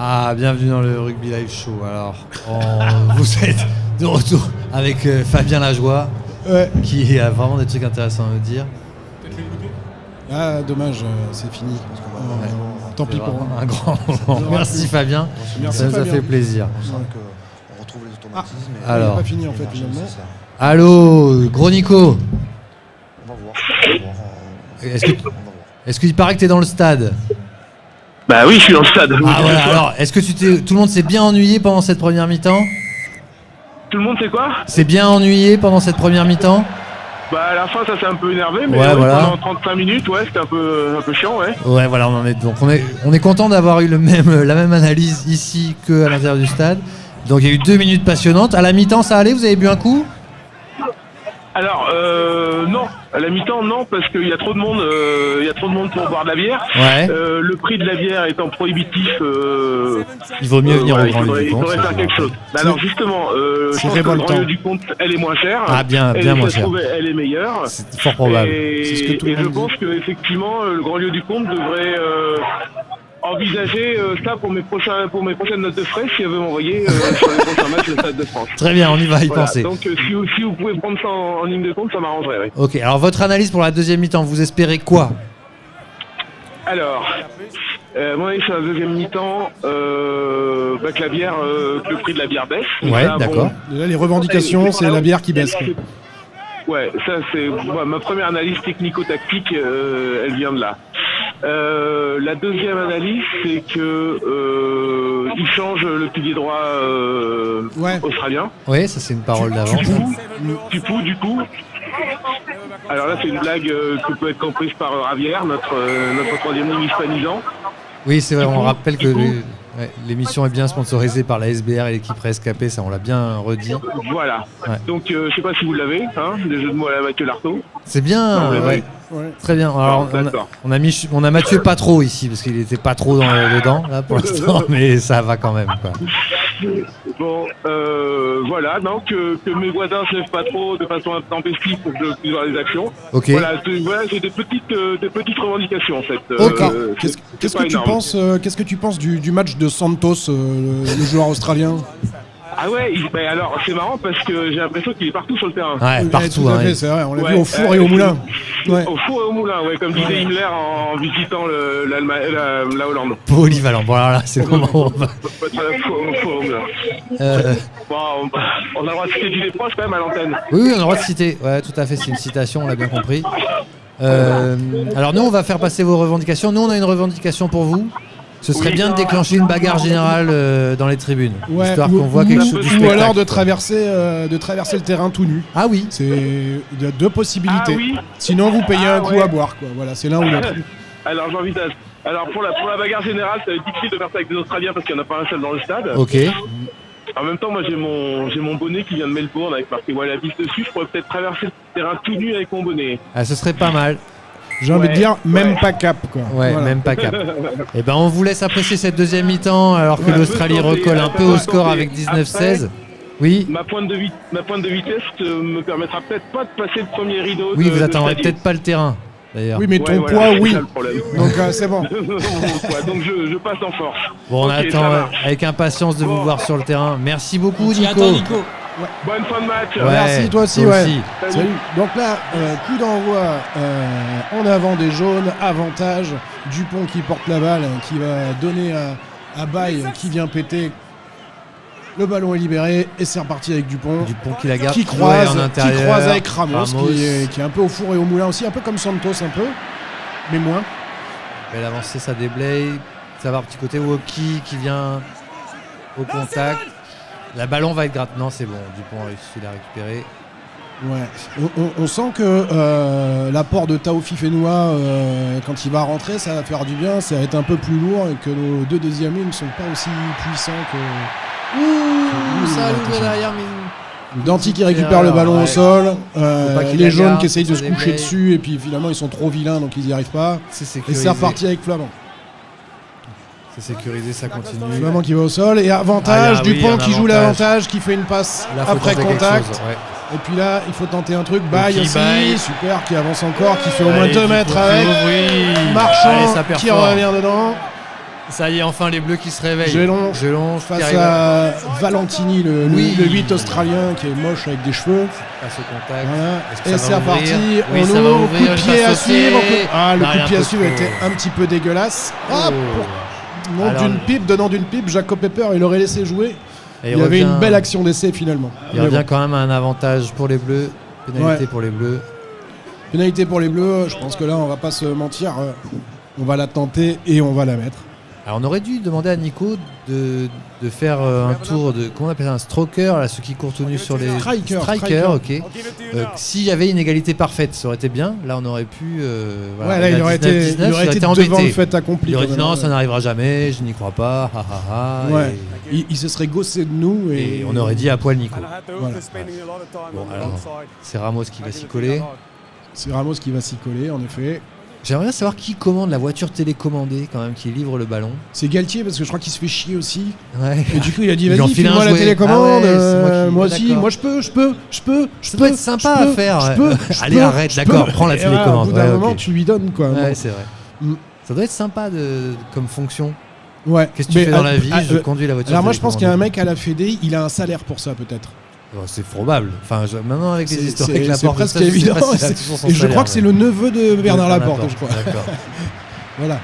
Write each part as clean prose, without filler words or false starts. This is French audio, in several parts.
Ah, bienvenue dans le Rugby Live Show. Alors, vous êtes de retour avec Fabien Lajoie, qui a vraiment des trucs intéressants à nous dire. Ah, dommage, c'est fini. Tant pis pour moi. Un grand moment. Merci Fabien, ça nous a fait plaisir. On retrouve les automatismes. Alors, il n'est pas fini en fait finalement. Allô, gros Nico. On va voir. Est-ce qu'il paraît que t'es dans le stade? Bah oui, je suis dans le stade. Ah ouais, alors, est-ce que tout le monde s'est bien ennuyé pendant cette première mi-temps? Tout le monde sait quoi? C'est bien ennuyé pendant cette première mi-temps? Bah à la fin ça s'est un peu énervé, mais ouais, voilà. Pendant 35 minutes, ouais, c'était un peu chiant, ouais. Ouais, voilà, on en est. Donc on est content d'avoir eu la même analyse ici qu'à l'intérieur du stade. Donc il y a eu 2 minutes passionnantes. À la mi-temps, ça allait? Vous avez bu un coup? Alors non, à la mi-temps non, parce qu'il y a trop de monde, pour boire de la bière. Ouais. Le prix de la bière étant prohibitif, il vaut mieux venir au Grand Lieu du Comte. Il faudrait faire quelque chose. Alors justement, je pense que le Grand Lieu du Comte, elle est moins chère. Ah bien moins chère. Elle est meilleure. C'est fort probable. Et, ce que tout le monde je dit. pense qu'effectivement, le Grand Lieu du Comte devrait envisager ça pour mes prochaines notes de frais, si elle veut m'envoyer sur les prochains matchs de Stade de France. Très bien, on y va y penser. Donc si vous pouvez prendre ça en ligne de compte, ça m'arrangerait. Oui. Ok, alors votre analyse pour la deuxième mi-temps, vous espérez quoi? Alors, mon avis sur la deuxième mi-temps, que la bière, que le prix de la bière baisse. Ouais, ça, d'accord. Et là, les revendications, c'est la bière qui baisse. Ouais, ça c'est ma première analyse technico-tactique, elle vient de là. La deuxième analyse, c'est que il change le pilier droit australien. Oui, ça c'est une parole d'avance. Tupou, du coup. Alors là, c'est une blague qui peut être comprise par Ravière, notre troisième ligne hispanisant. Oui, c'est vrai, on rappelle que l'émission est bien sponsorisée par la SBR et l'équipe Rescapé, ça on l'a bien redit. Voilà. Ouais. Donc je sais pas si vous l'avez, des jeux de mots à la Mathieu Lartaud. C'est bien, ouais. Très bien. Alors, on a Mathieu pas trop ici parce qu'il était pas trop dedans là pour l'instant, mais ça va quand même quoi. Bon, voilà, donc que mes voisins se lèvent pas trop de façon intempestive pour que je puisse voir les actions. Ok. Voilà, c'est des petites revendications en fait. Ok. Qu'est-ce que tu penses du match de Santos, le joueur australien? Ah ouais, alors c'est marrant parce que j'ai l'impression qu'il est partout sur le terrain. Ouais, partout. Tout à fait, c'est vrai, on l'a vu au four et au moulin. Ouais. Au four et au moulin, ouais, comme disait Himmler en visitant la Hollande. Polyvalent. Bon alors là, c'est le moment où on va. Four et au moulin. Bon, on a le droit de citer des proches quand même à l'antenne. Oui, on a le droit de citer. Ouais, tout à fait, c'est une citation, on l'a bien compris. Alors nous, on va faire passer vos revendications. Nous, on a une revendication pour vous. Ce serait bien de déclencher une bagarre générale dans les tribunes, histoire qu'on voit quelque chose du spectacle. Ou alors de traverser le terrain tout nu. Ah oui. Il y a 2 possibilités. Ah oui. Sinon, vous payez un coup à boire, quoi. Voilà, c'est l'un ou l'autre. Alors j'envisage. Alors pour la bagarre générale, ça va être difficile de faire ça avec des Australiens parce qu'il n'y en a pas un seul dans le stade. Ok. En même temps, moi j'ai mon bonnet qui vient de Melbourne avec marqué Wallabies dessus. Je pourrais peut-être traverser le terrain tout nu avec mon bonnet. Ah, ce serait pas mal. J'ai envie de dire, même pas cap, quoi. Ouais, voilà. Même pas cap. Et ben on vous laisse apprécier cette deuxième mi-temps alors que l'Australie recolle un peu au score avec 19-16. Oui. Ma pointe de vitesse me permettra peut-être pas de passer le premier rideau. Oui, vous attendrez peut-être pas le terrain. D'ailleurs. Oui, mais ton poids, oui. Donc c'est bon. Donc je passe en force. Bon, on attend avec impatience de vous voir sur le terrain. Merci beaucoup, Nico. Attends, Nico. Ouais. Bonne fin de match. Ouais, merci, toi aussi. Aussi. Salut. Donc là, coup d'envoi en avant des jaunes, avantage. Dupont qui porte la balle, qui va donner à Baye qui vient péter. Le ballon est libéré et c'est reparti avec Dupont. Dupont qui la garde, qui croise avec Ramos. Qui est un peu au four et au moulin aussi, un peu comme Santos un peu, mais moins. Belle avancée, ça déblaye. Ça va petit côté Woki qui vient au contact. La ballon va être gratte. Non, c'est bon. Dupont a réussi à la récupérer. Ouais. On sent que l'apport de Taofi Fenoua quand il va rentrer, ça va faire du bien. Ça va être un peu plus lourd et que nos 2 deuxièmes lignes ne sont pas aussi puissants que. Ça ouvre derrière, mais. Danti qui récupère le ballon au sol. Les jaunes qui essayent de se déblaye. coucher dessus et puis finalement ils sont trop vilains donc ils n'y arrivent pas. Et c'est reparti avec Flamand. C'est sécurisé, ça continue. Flamand qui va au sol et avantage, Dupont qui joue l'avantage, qui fait une passe après contact. Et puis là, il faut tenter un truc. Baye aussi, super, qui avance encore, qui fait au moins 2 mètres avec. Marchand qui revient dedans. Ça y est, enfin les Bleus qui se réveillent. Gelon qui face arrive à Valentini, le Oui. 8 australien qui est moche avec des cheveux. passe au contact. Voilà. Est-ce que Et ça c'est va reparti. ouvrir On Oui, ça va ouvre, ouvrir, coup de il pied va à sauter. suivre. Ah, le Non, coup il y de a pied un à peu suivre trop. était un petit peu dégueulasse. Ah, Oh. nom Alors, donnant d'une pipe, Jacob Pepper, il aurait laissé jouer. et Il y avait revient- une belle action d'essai finalement. Il Mais revient bon. quand même à un avantage pour les Bleus. Pénalité Ouais. pour les Bleus. Pénalité pour les Bleus, je pense que là on va pas se mentir, on va la tenter et on va la mettre. Alors on aurait dû demander à Nico de faire un tour de, comment on appelle ça, un stroker, là, ceux qui courent tout nus sur les Striker. ok. S'il y avait une égalité parfaite, ça aurait été bien. Là on aurait pu. Voilà, Ouais, là il aurait été, 19, il aurait été embêté. devant le fait accompli. Il aurait quand dit même. non, ça n'arrivera jamais, je n'y crois pas, ha ha ha. Ouais. Il se serait gossé de nous Et on aurait dit à poil Nico. Voilà. Bon, alors, c'est Ramos qui va s'y coller. C'est Ramos qui va s'y coller en effet. J'aimerais bien savoir qui commande la voiture télécommandée quand même, qui livre le ballon. C'est Galtier parce que je crois qu'il se fait chier aussi. Ouais. Et du coup il a dit Il vas-y enfile file-moi un la jouet. télécommande. Ah ouais, c'est moi qui- aussi, d'accord. moi je peux. Ça peut être sympa à faire. ouais. Allez, arrête, je d'accord, peux. prends la Et voilà, télécommande. Au bout d'un Ouais, moment ok. tu lui donnes quoi. Ouais, Bon. c'est vrai. Mm. Ça doit être sympa comme fonction. Ouais. Qu'est-ce que tu Mais, fais dans la vie Je euh, conduis la voiture. Alors moi je pense qu'il y a un télécommandée. mec à la Fédé, il a un salaire pour ça peut-être. Oh, c'est probable. Enfin, maintenant avec les C'est- histoires c'est- avec la c'est porte, presque ça, je sais évident. pas s'il a toujours son Et je salaire, crois que c'est mais- le neveu de Bernard Laporte, je crois. D'accord. Voilà.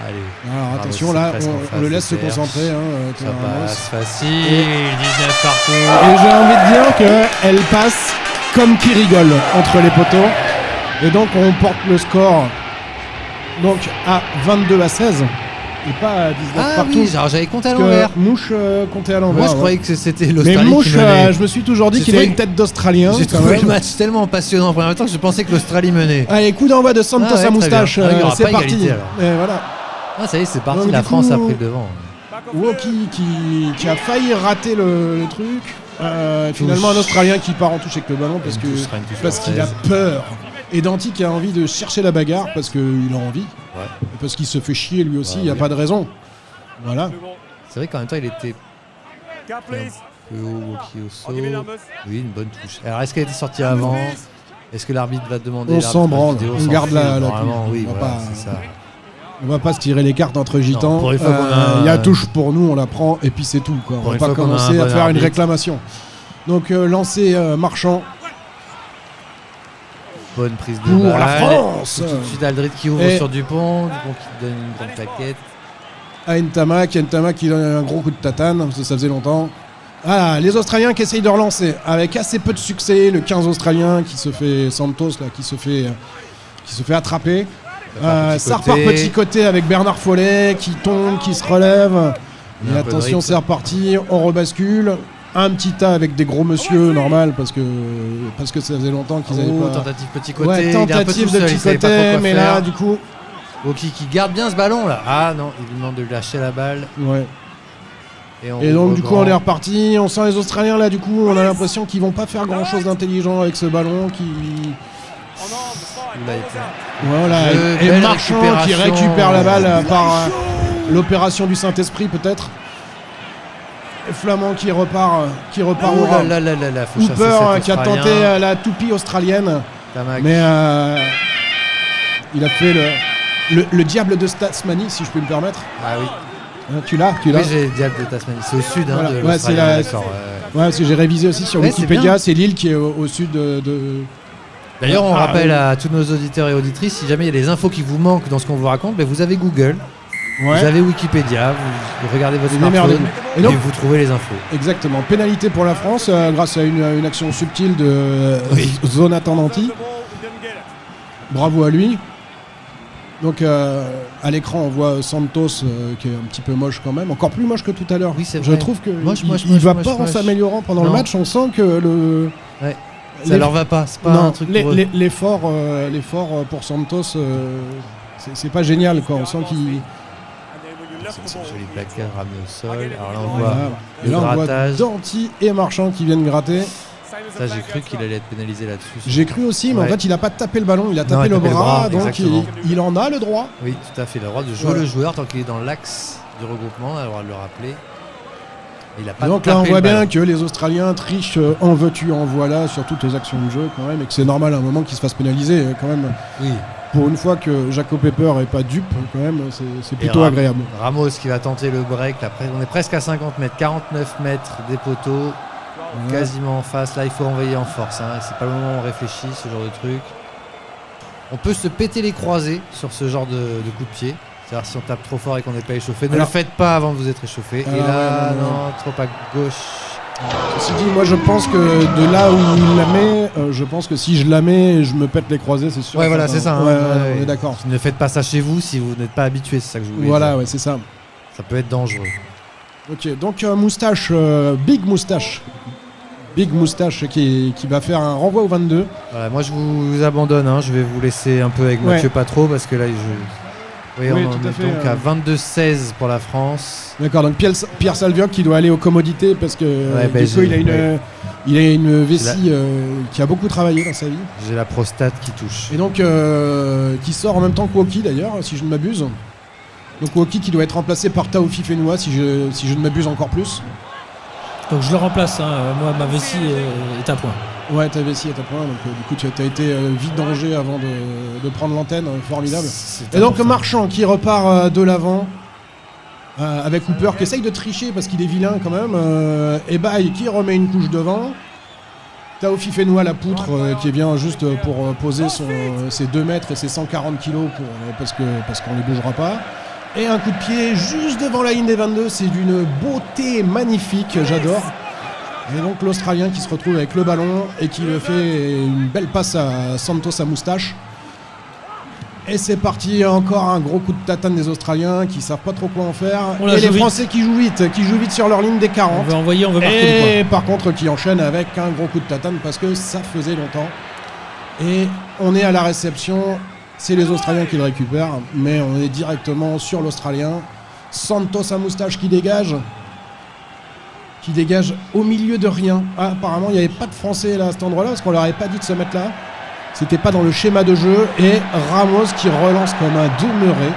Allez. Alors Bravo, attention c'est là, presque en on face le de laisse se Serge. concentrer. Ça Thomas Ramos. passe facile. 19 partout. Et j'ai envie de dire qu'elle passe comme qui rigole entre les poteaux. Et donc on porte le score donc à 22-16 et pas à 19 Ah partout. oui, genre, j'avais compté à Parce l'envers. que Mouche comptait à l'envers. Moi, je ouais. croyais que c'était Mais l'Australie Mouche, qui menait. je me suis toujours dit qu'il J'ai avait trouvé- une tête d'Australien. J'ai quand trouvé même. le match tellement passionnant en première temps que je pensais que l'Australie menait. Allez, coup d'envoi de Santos Ah ouais, à très moustache. bien. Ah, il y aura C'est pas parti. égalité, alors. Et voilà. Ah, ça y est, c'est parti. Donc, La du France a coup, pris le devant. Woki qui a failli rater le truc. Finalement, un Australien qui part en touche avec le ballon parce Une que touche sera une touche parce qu'il a française. peur. Et Danti qui a envie de chercher la bagarre parce qu'il a envie. Ouais. Et parce qu'il se fait chier lui aussi, il Ouais, n'y a oui. pas de raison. Voilà. C'est vrai qu'en même temps, il était un peu haut, Woki au saut. Oui, une bonne touche. Alors, est-ce qu'elle était sortie avant Est-ce que l'arbitre va demander On l'arbitre s'en branle. vidéo On s'en garde fout, la normalement, touche. oui, On va voilà, pas- c'est ça. On va pas se tirer les cartes entre gitans. pour une fois qu'on a Il y a un- touche pour nous, on la prend et puis c'est tout. Quoi. On Pour va une pas fois qu'on a un commencer à bon faire une arbitre. réclamation. Donc lancer Marchand Bonne prise de pour balle. la France. Tout de suite, Aldrit qui ouvre Et- sur Dupont qui donne une bonne plaquette. À Ntama qui donne un gros coup de tatane, parce que ça faisait longtemps. Voilà, les Australiens qui essayent de relancer avec assez peu de succès. Le 15 australien qui se fait Santos là, qui se fait attraper. Petit Ça côté. repart petit côté avec Bernard Follet qui tombe, qui se relève. Il y a Et un peu de attention, rythme. c'est reparti. On rebascule. Un petit tas avec des gros monsieur, normal, parce que ça faisait longtemps qu'ils avaient Oh, pas. tentative petit côté. Ouais, il est un peu tentative tout de seul, petit il savait pas côté, trop quoi mais faire. là, du coup, Woki qui garde bien ce ballon là. Ah non, il lui demande de lâcher la balle. ouais. on Et donc ouvre du coup grand. on est reparti, on sent les Australiens là du coup on a l'impression qu'ils vont pas faire grand chose d'intelligent avec ce ballon qui... Il a été- Voilà, Jeu, et belle Marchand qui récupération. récupère la balle par l'opération du Saint-Esprit peut-être. Et Flamand qui repart Oh au là ras. là là là là, faut chasser Hooper cet qui a Australien. tenté la toupie australienne, Tamac. mais il a fait le diable de Tasmanie si je peux me permettre. Ah oui. Tu l'as Oui, j'ai Diable de Tasmanie. C'est au sud hein, Voilà. de Ouais, l'Australie. c'est la- D'accord. Ouais, parce que j'ai révisé aussi sur Ouais, c'est Wikipédia, bien. c'est l'île qui est au sud de... D'ailleurs, on Ah, rappelle à tous nos auditeurs et auditrices, si jamais il y a des infos qui vous manquent dans ce qu'on vous raconte, ben vous avez Google, Ouais. vous avez Wikipédia, vous regardez votre Et smartphone démerdez-vous. et, Et donc- vous trouvez les infos. Exactement. Pénalité pour la France grâce à une action subtile de Jonathan Danti. Bravo à lui. Donc à l'écran on voit Santos qui est un petit peu moche quand même, encore plus moche que tout à l'heure. Oui, c'est Je vrai. trouve que Moche, il, moche, il moche, va moche, pas en moche. s'améliorant pendant le Non. match. On sent que le Ouais. Ça les- leur va pas, c'est pas non, un truc pour eux. l'effort pour Santos c'est pas génial quoi. On sent qu'il C'est une jolie plaquette ramenée au sol. Alors là, on voilà. voit Et le là on voit grattage. Danti et Marchand qui viennent gratter. Ça, j'ai cru qu'il allait être pénalisé là-dessus. J'ai cru aussi, mais en Ouais. fait, il a pas tapé le ballon, il a Non, tapé il a le tapé le bras, bras, donc exactement. il en a le droit. Oui, tout à fait. Il a le droit de jouer Ouais. le joueur tant qu'il est dans l'axe du regroupement. Il a le droit de le rappeler. Il a pas Donc là, on tapé voit le ballon. bien que les Australiens trichent en veux-tu, en voilà sur toutes les actions de jeu quand même, et que c'est normal à un moment qu'ils se fassent pénaliser quand même. Oui. Pour une fois que Jaco Pepper est pas dupe, quand même, c'est Et plutôt agréable. Ramos qui va tenter le break. Là, on est presque à 50 mètres, 49 mètres des poteaux, Voilà. quasiment en face. Là, il faut envoyer en force. Hein. C'est pas le moment où on réfléchit, ce genre de truc. On peut se péter les croisés sur ce genre de coup de pied. C'est-à-dire si on tape trop fort et qu'on n'est pas échauffé. Ne Alors- le faites pas avant de vous être échauffé. Et Alors, là, ouais, non, trop à gauche. Ceci dit, moi je pense que de là où il la met, je pense que si je la mets, je me pète les croisés, c'est sûr. Ouais, voilà, c'est ça. Hein. Ouais, Ouais. on est d'accord. Ne faites pas ça chez vous si vous n'êtes pas habitué, c'est ça que je voulais Voilà, dire. ouais, c'est ça. Ça peut être dangereux. Ok, donc Moustache, Big Moustache. Big Moustache qui va faire un renvoi au 22. Voilà, moi, je vous abandonne. Hein. Je vais vous laisser un peu avec Ouais. Mathieu Patro parce que là, oui, Oui, on en tout à est fait, donc à 22-16 pour la France. D'accord, donc Pierre Salvioc qui doit aller aux commodités parce que Ouais, du coup, il a une vessie qui a beaucoup travaillé dans sa vie. J'ai la prostate qui touche. Et donc qui sort en même temps que Woki d'ailleurs, si je ne m'abuse. Donc Woki qui doit être remplacé par Taofi Fenoua si je ne m'abuse encore plus. Donc je le remplace, hein. Moi ma vessie est à point. Ouais, ta vessie est à point, donc du coup tu as été vidangé avant de prendre l'antenne, formidable. C'est Et donc important. Marchand qui repart de l'avant avec Hooper qui essaye de tricher parce qu'il est vilain quand même. Et Baye qui remet une couche devant. Taofi Fenoua la poutre qui vient juste pour poser ses 2 mètres et ses 140 kilos parce qu'on ne les bougera pas. Et un coup de pied juste devant la ligne des 22, c'est d'une beauté magnifique, j'adore. Et donc l'Australien qui se retrouve avec le ballon et qui le fait une belle passe à Santos à Moustache. Et c'est parti, encore un gros coup de tatane des Australiens qui savent pas trop quoi en faire. On la Et les joue vite. Français qui jouent vite sur leur ligne des 40. On veut envoyer, on veut marquer le point. Et par contre qui enchaîne avec un gros coup de tatane parce que ça faisait longtemps. Et on est à la réception, c'est les Australiens qui le récupèrent, mais on est directement sur l'Australien. Santos à Moustache qui dégage au milieu de rien. Ah, apparemment il n'y avait pas de Français là à cet endroit-là parce qu'on leur avait pas dit de se mettre là. C'était pas dans le schéma de jeu. Et Ramos qui relance comme un demeuré.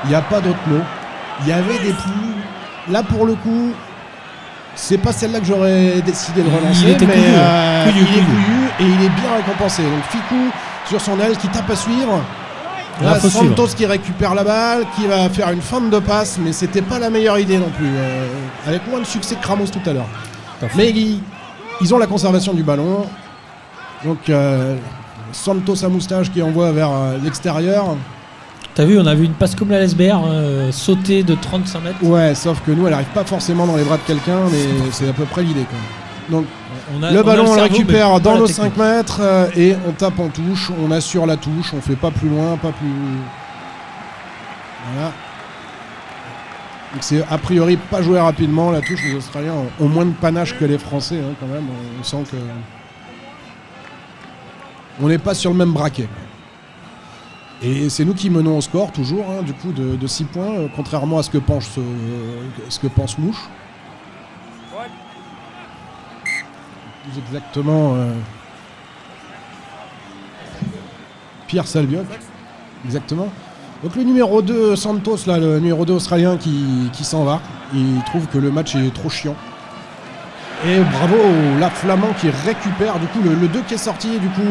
Il n'y a pas d'autre mot. Il y avait des pluies. Là pour le coup, c'est pas celle-là que j'aurais décidé de relancer. Il était mais couillu, il est couillu. couillu et il est bien récompensé. Donc Ficou sur son aile qui tape à suivre. Là, Là, faut Santos suivre. qui récupère la balle, qui va faire une feinte de passe, mais c'était pas la meilleure idée non plus. Avec moins de succès que Ramos tout à l'heure. Mais ils ont la conservation du ballon. Donc Santos à Moustache qui envoie vers l'extérieur. T'as vu, on a vu une passe comme la LSBR sauter de 35 mètres. Ouais, sauf que nous, elle arrive pas forcément dans les bras de quelqu'un, mais c'est à peu près l'idée. Donc On a- le on a ballon, on le cerveau, récupère mais pas dans la nos technique. 5 mètres et on tape en touche, on assure la touche, on fait pas plus loin, pas plus... Voilà. Donc c'est a priori pas joué rapidement, la touche, les Australiens ont moins de panache que les Français quand même, on sent que... On n'est pas sur le même braquet. Et c'est nous qui menons au score toujours, du coup de 6 points, contrairement à ce que pense Mouche. Plus exactement Pierre Salvioc. Exactement. Donc le numéro 2 Santos, là, le numéro 2 australien qui s'en va. Il trouve que le match est trop chiant. Et bravo la Flamand qui récupère du coup le 2 qui est sorti, du coup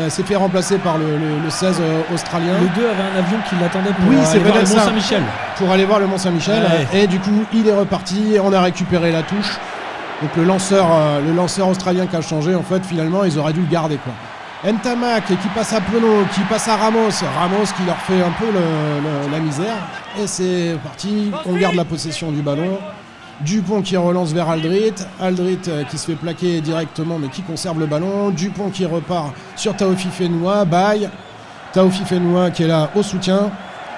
s'est fait remplacer par le 16 australien. Le 2 avait un avion qui l'attendait pour Oui, c'est aller voir le peut-être ça. Mont-Saint-Michel. Pour aller voir le Mont-Saint-Michel. Ouais. Et du coup il est reparti, on a récupéré la touche. Donc le lanceur australien qui a changé, en fait finalement ils auraient dû le garder quoi. Ntamak qui passe à Penaud, qui passe à Ramos qui leur fait un peu la misère. Et c'est parti, on garde la possession du ballon. Dupont qui relance vers Aldrit qui se fait plaquer directement mais qui conserve le ballon. Dupont qui repart sur Taofi Fenoua, Baye. Taofi Fenoua qui est là au soutien.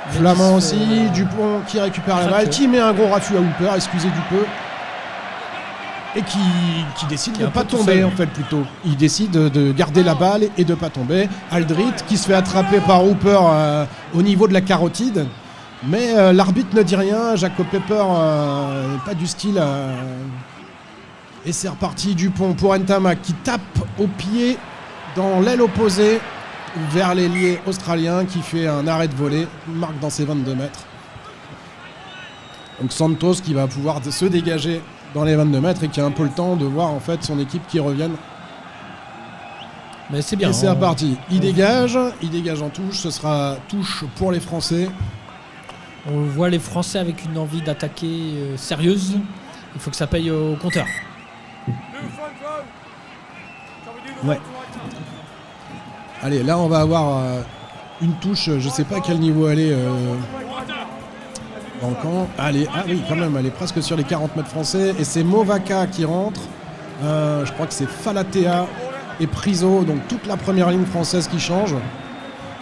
Flamand aussi, Dupont qui récupère la balle, qui met un gros raffut à Hooper, excusez du peu. Et qui décide Qui de est ne un pas peu tout tomber seul. en fait plutôt. Il décide de garder la balle et de ne pas tomber. Aldrit qui se fait attraper par Hooper au niveau de la carotide. Mais l'arbitre ne dit rien, Jacob Pepper n'est pas du style. Et c'est reparti, Dupont pour Ntamak qui tape au pied dans l'aile opposée vers l'ailier australien qui fait un arrêt de volée, marque dans ses 22 mètres. Donc Santos qui va pouvoir se dégager dans les 22 mètres et qui a un peu le temps de voir en fait son équipe qui revienne. Mais c'est bien. Et c'est reparti. Il dégage en touche. Ce sera touche pour les Français. On voit les Français avec une envie d'attaquer sérieuse. Il faut que ça paye au compteur. Ouais. Allez, là on va avoir une touche. Je sais pas à quel niveau elle est dans le camp. Allez, ah oui, quand même, elle est presque sur les 40 mètres français. Et c'est Movaka qui rentre. Je crois que c'est Falatea et Priso. Donc toute la première ligne française qui change.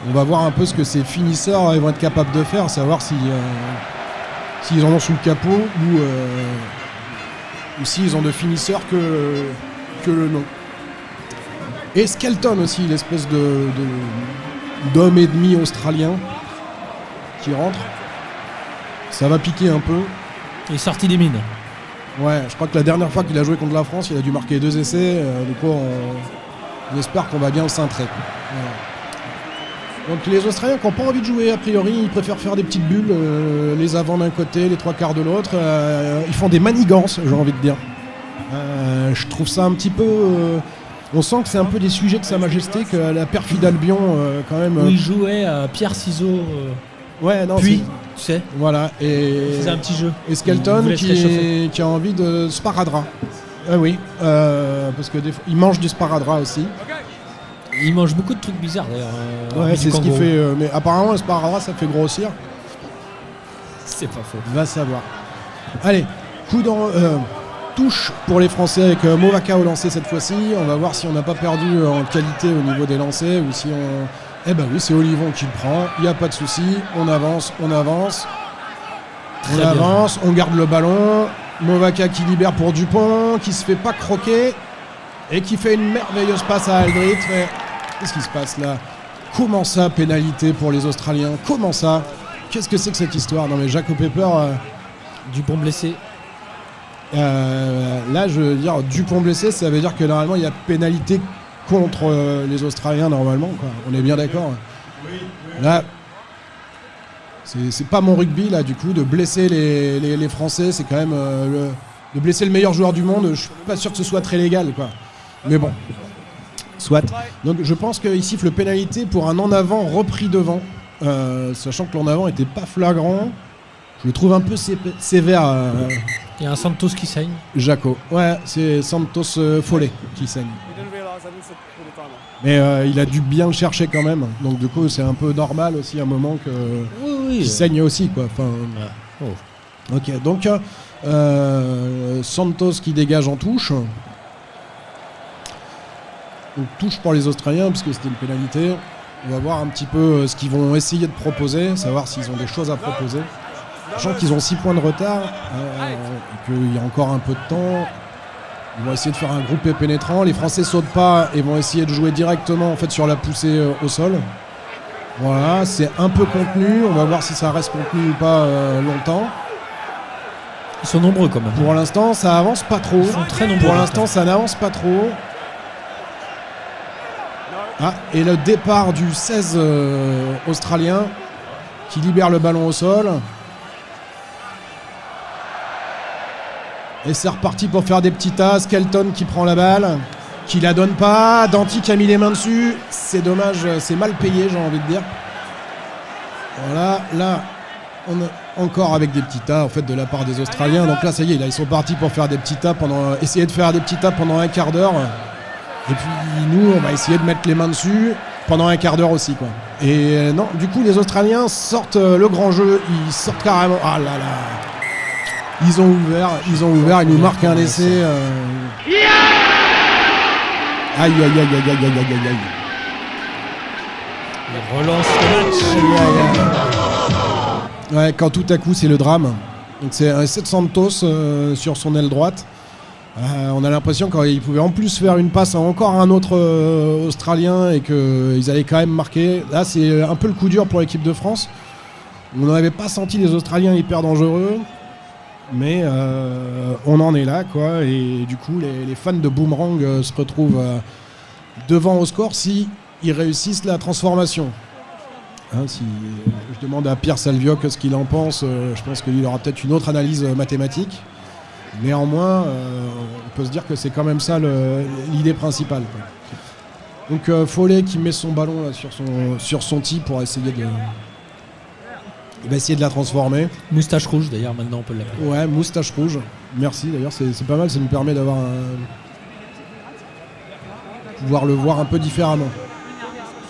On va voir un peu ce que ces finisseurs vont être capables de faire, savoir s'ils en ont sous le capot ou s'ils ont de finisseurs que le nom. Et Skelton aussi, l'espèce d'homme et demi australien qui rentre. Ça va piquer un peu. Il est sorti des mines. Ouais, je crois que la dernière fois qu'il a joué contre la France, il a dû marquer 2 essais. Du coup, on espère qu'on va bien le cintrer. Voilà. Donc les Australiens qui n'ont pas envie de jouer, a priori, ils préfèrent faire des petites bulles, les avants d'un côté, les 3/4 de l'autre. Ils font des manigances, j'ai envie de dire. Je trouve ça un petit peu... on sent que c'est un peu des sujets de Sa Majesté, que la perfide Albion, quand même... Où il jouait à pierre, ciseaux, ouais, non, puis, tu sais, voilà, et... il faisait un petit jeu. Et Skelton Il voulait se réchauffer. qui a envie de sparadrap. Ah oui, parce que il mange du sparadrap aussi. Il mange beaucoup de trucs bizarres d'ailleurs. Ouais, c'est ce qu'il fait. Mais apparemment, le sparadrap, ça fait grossir. C'est pas faux. Va savoir. Allez, coup dans touche pour les Français avec Movaka au lancer cette fois-ci. On va voir si on n'a pas perdu en qualité au niveau des lancers ou si on... Eh ben oui, c'est Olivon qui le prend. Il n'y a pas de souci. On avance. Très bien. On garde le ballon. Movaka qui libère pour Dupont, qui se fait pas croquer et qui fait une merveilleuse passe à Aldrit. Mais qu'est-ce qui se passe là? Comment ça, pénalité pour les Australiens? Comment ça? Qu'est-ce que c'est que cette histoire? Non mais Jaco Pepper... Dupont blessé. Là, je veux dire, Dupont blessé, ça veut dire que normalement, il y a pénalité contre les Australiens, normalement, quoi. On est bien d'accord. Là, c'est pas mon rugby, là, du coup, de blesser les Français, c'est quand même... de blesser le meilleur joueur du monde, je suis pas sûr que ce soit très légal, quoi. Mais bon, soit. Donc, je pense qu'il siffle pénalité pour un en avant repris devant, sachant que l'en avant était pas flagrant. Je le trouve un peu sévère, Il y a un Santos qui saigne. Jaco. Ouais, c'est Santos Follet qui saigne. Mais il a dû bien le chercher quand même. Donc du coup, c'est un peu normal aussi à un moment qu'il saigne aussi, quoi. Enfin, ok, donc Santos qui dégage en touche. Donc touche pour les Australiens puisque c'était une pénalité. On va voir un petit peu ce qu'ils vont essayer de proposer, savoir s'ils ont des choses à proposer. Sachant qu'ils ont 6 points de retard et qu'il y a encore un peu de temps. Ils vont essayer de faire un groupé pénétrant. Les Français sautent pas et vont essayer de jouer directement en fait, sur la poussée au sol. Voilà, c'est un peu contenu. On va voir si ça reste contenu ou pas longtemps. Ils sont nombreux quand même. Pour l'instant, ça avance pas trop. Ils sont très nombreux. Pour l'instant, ça n'avance pas trop. Ah, et le départ du 16 australien qui libère le ballon au sol. Et c'est reparti pour faire des petits tas. Skelton qui prend la balle, qui la donne pas. Danti qui a mis les mains dessus. C'est dommage, c'est mal payé, j'ai envie de dire. Voilà, là, on est encore avec des petits tas en fait de la part des Australiens. Donc là, ça y est, là, ils sont partis pour faire des petits tas essayer de faire des petits tas pendant un quart d'heure. Et puis nous, on va essayer de mettre les mains dessus pendant un quart d'heure aussi, quoi. Et non, du coup, les Australiens sortent le grand jeu. Ils sortent carrément. Ah là là. Ils ont ouvert, ils nous marquent un essai. Aïe, aïe, aïe, aïe, aïe, aïe, aïe, aïe, aïe. Ils relancent le match. Ouais, quand tout à coup, c'est le drame. Donc c'est un essai de Santos sur son aile droite. On a l'impression qu'il pouvait en plus faire une passe à encore un autre Australien et qu'ils allaient quand même marquer. Là, c'est un peu le coup dur pour l'équipe de France. On n'avait pas senti les Australiens hyper dangereux. Mais on en est là, quoi, et du coup les fans de Boomerang se retrouvent devant au score si ils réussissent la transformation. Si je demande à Pierre Salvioc ce qu'il en pense, je pense qu'il aura peut-être une autre analyse mathématique. Néanmoins, on peut se dire que c'est quand même ça l'idée principale, quoi. Donc Follet qui met son ballon là, sur son tee pour essayer de la transformer. Moustache rouge d'ailleurs, maintenant on peut l'appeler. Ouais, moustache rouge. Merci d'ailleurs, c'est pas mal, ça nous permet d'avoir pouvoir le voir un peu différemment.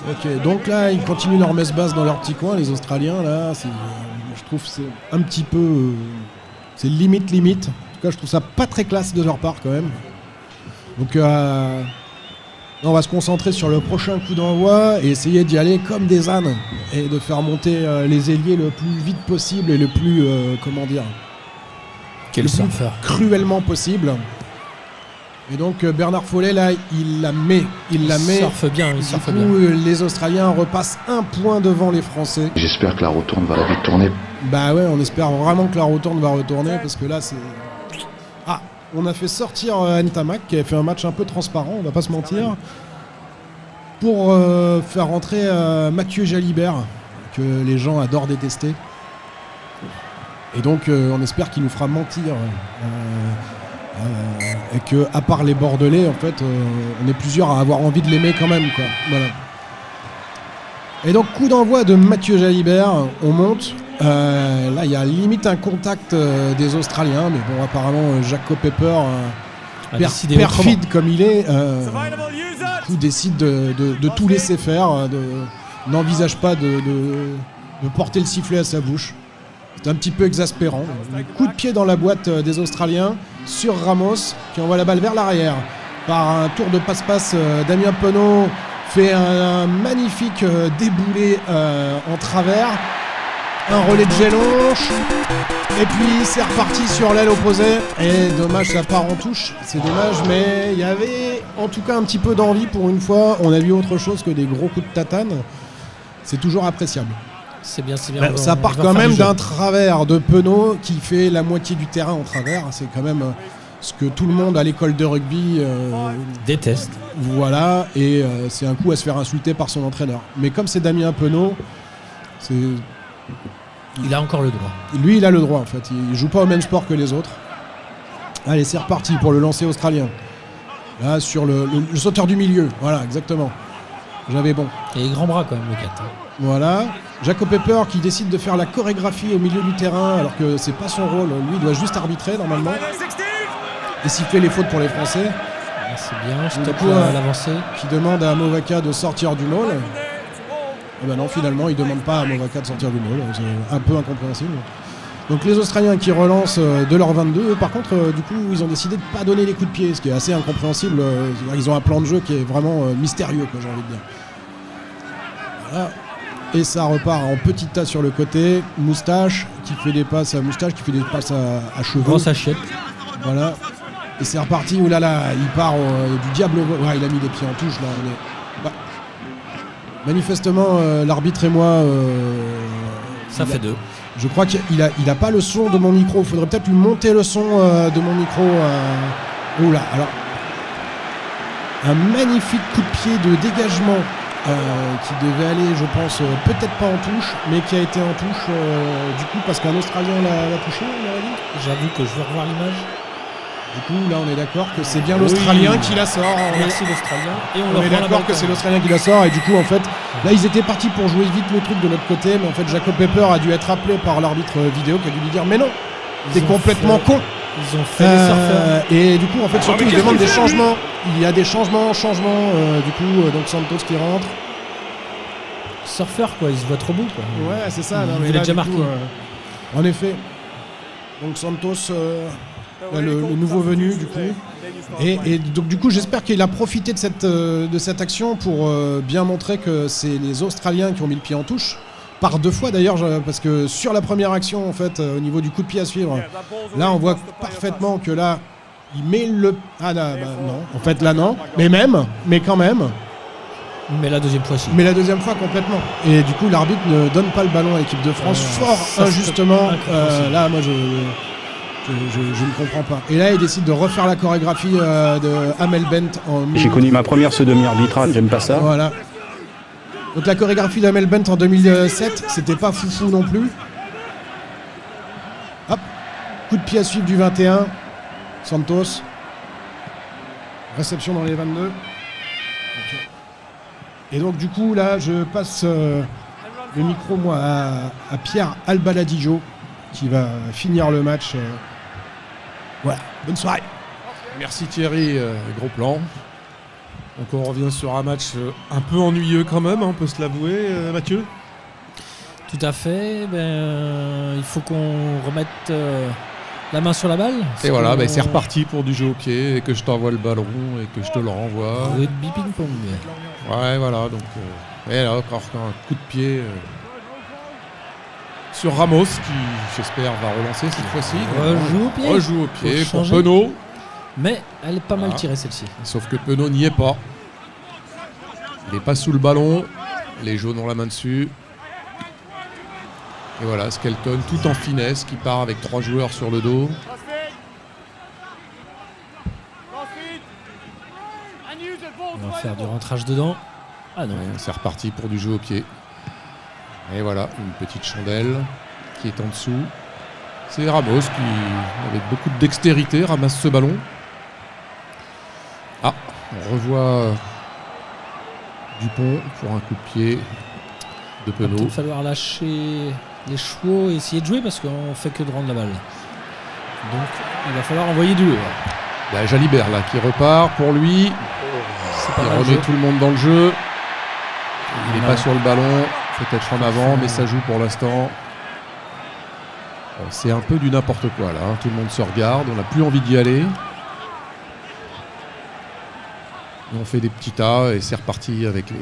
Ok, donc là ils continuent leur messe basse dans leur petit coin, les Australiens là, je trouve que c'est un petit peu, c'est limite. En tout cas, je trouve ça pas très classe de leur part quand même. Donc on va se concentrer sur le prochain coup d'envoi et essayer d'y aller comme des ânes et de faire monter les ailiers le plus vite possible et le plus, Quel surfeur. cruellement possible. Et donc Bernard Follet là, il la met. Il surfe bien, il Du surfe coup, bien. les Australiens repassent un point devant les Français. J'espère que la retourne va vite tourner. Bah ouais, on espère vraiment que la retourne va retourner parce que là c'est... Ah, on a fait sortir Ntamak qui avait fait un match un peu transparent, on va pas se mentir, pour faire rentrer Mathieu Jalibert, que les gens adorent détester. Et donc on espère qu'il nous fera mentir. Et que, à part les Bordelais, en fait, on est plusieurs à avoir envie de l'aimer quand même, quoi. Voilà. Et donc, coup d'envoi de Mathieu Jalibert, on monte. Là, il y a limite un contact des Australiens, mais bon, apparemment, Jacob Pepper, perfide comme il est, du coup, décide de tout laisser faire, n'envisage pas de porter le sifflet à sa bouche. C'est un petit peu exaspérant. Un coup de pied dans la boîte des Australiens sur Ramos qui envoie la balle vers l'arrière. Par un tour de passe-passe, Damien Penaud fait un magnifique déboulé en travers. Un relais de Gélonche. Et puis c'est reparti sur l'aile opposée. Et dommage, ça part en touche. C'est dommage, mais il y avait en tout cas un petit peu d'envie pour une fois. On a vu autre chose que des gros coups de tatane. C'est toujours appréciable. C'est bien. Ça part quand même d'un travers de Penaud qui fait la moitié du terrain en travers. C'est quand même ce que tout le monde à l'école de rugby déteste. Voilà, et c'est un coup à se faire insulter par son entraîneur. Mais comme c'est Damien Penaud, il a encore le droit. Lui, il a le droit en fait. Il joue pas au même sport que les autres. Allez, c'est reparti pour le lancer australien. Là, sur le sauteur du milieu. Voilà, exactement. J'avais bon. Et les grands bras quand même, le 4. Voilà. Jacob Pepper qui décide de faire la chorégraphie au milieu du terrain alors que c'est pas son rôle. Lui, il doit juste arbitrer normalement. Et siffler les fautes pour les Français. Ah, c'est bien, stop à l'avancée. Qui demande à Movaka de sortir du môle. Et ben non, finalement, il demande pas à Movaka de sortir du môle. C'est un peu incompréhensible. Donc les Australiens qui relancent de leur 22. Par contre, du coup, ils ont décidé de pas donner les coups de pied, ce qui est assez incompréhensible. Ils ont un plan de jeu qui est vraiment mystérieux, quoi, j'ai envie de dire. Voilà. Et ça repart en petit tas sur le côté. Moustache qui fait des passes à Moustache, qui fait des passes à cheveux. Grosse achète. Voilà. Et c'est reparti. Oulala, il part du diable. Ouais, il a mis les pieds en touche là. Bah. Manifestement, l'arbitre et moi. Ça fait 2. Je crois qu'il a pas le son de mon micro. Il faudrait peut-être lui monter le son de mon micro. Oula, alors. Un magnifique coup de pied de dégagement. Qui devait aller, je pense, peut-être pas en touche, mais qui a été en touche du coup parce qu'un Australien l'a touché, on aurait dit. J'avoue que je vais revoir l'image. Du coup, là, on est d'accord que c'est bien l'Australien qui la sort. Merci l'Australien. Et on est d'accord que c'est l'Australien qui la sort. Et du coup, en fait, là, ils étaient partis pour jouer vite le truc de notre côté, mais en fait, Jacob Pepper a dû être appelé par l'arbitre vidéo qui a dû lui dire mais non, t'es complètement con. Ils ont fait les surfeurs. Et du coup, en fait, surtout, ils demandent des changements. Il y a des changements, du coup, donc Santos qui rentre. Surfeur, quoi, il se voit trop beau, quoi. Ouais, c'est ça. Il l'a déjà marqué. En effet. Donc Santos, le nouveau venu, du coup. Et donc, du coup, j'espère qu'il a profité de cette action pour bien montrer que c'est les Australiens qui ont mis le pied en touche. Par 2 fois d'ailleurs, parce que sur la première action, en fait, au niveau du coup de pied à suivre, là on voit parfaitement que là, il met le... Ah là, bah, non, en fait là non, mais quand même. Mais la deuxième fois, si. Mais la deuxième fois complètement. Et du coup, l'arbitre ne donne pas le ballon à l'équipe de France, fort injustement. Là, moi, je ne comprends pas. Et là, il décide de refaire la chorégraphie de Amel Bent. J'ai connu ma première demi-arbitrage, j'aime pas ça. Voilà. Donc la chorégraphie d'Amel Bent en 2007, c'était pas foufou non plus. Hop, coup de pied à suivre du 21. Santos. Réception dans les 22. Et donc du coup là je passe le micro moi à Pierre Albaladijo qui va finir le match. Voilà, bonne soirée. Merci Thierry, gros plan. Donc on revient sur un match un peu ennuyeux quand même, on peut se l'avouer, Mathieu. Tout à fait. Il faut qu'on remette la main sur la balle. Et voilà, c'est reparti pour du jeu au pied et que je t'envoie le ballon et que je te le renvoie. Rugby ping-pong. Ouais, voilà, donc et là encore un coup de pied sur Ramos qui, j'espère, va relancer cette fois-ci. Rejoue au pied pour Penaud. Mais elle est pas mal tirée celle-ci. Sauf que Penaud n'y est pas. Il n'est pas sous le ballon. Les jaunes ont la main dessus. Et voilà, Skelton tout en finesse qui part avec 3 joueurs sur le dos. On va faire du rentrage dedans. Ah non. Ouais, c'est reparti pour du jeu au pied. Et voilà, une petite chandelle qui est en dessous. C'est Ramos qui, avec beaucoup de dextérité, ramasse ce ballon. Ah, on revoit Dupont pour un coup de pied de Penaud. Il va falloir lâcher les chevaux et essayer de jouer parce qu'on fait que de rendre la balle. Donc il va falloir envoyer du haut. Il y a Jalibert là qui repart pour lui. Il remet tout le monde dans le jeu. Il n'est pas sur le ballon, peut-être en avant, mais ça joue pour l'instant. Bon, c'est un peu du n'importe quoi là, hein. Tout le monde se regarde, on n'a plus envie d'y aller. Et on fait des petits tas et c'est reparti avec les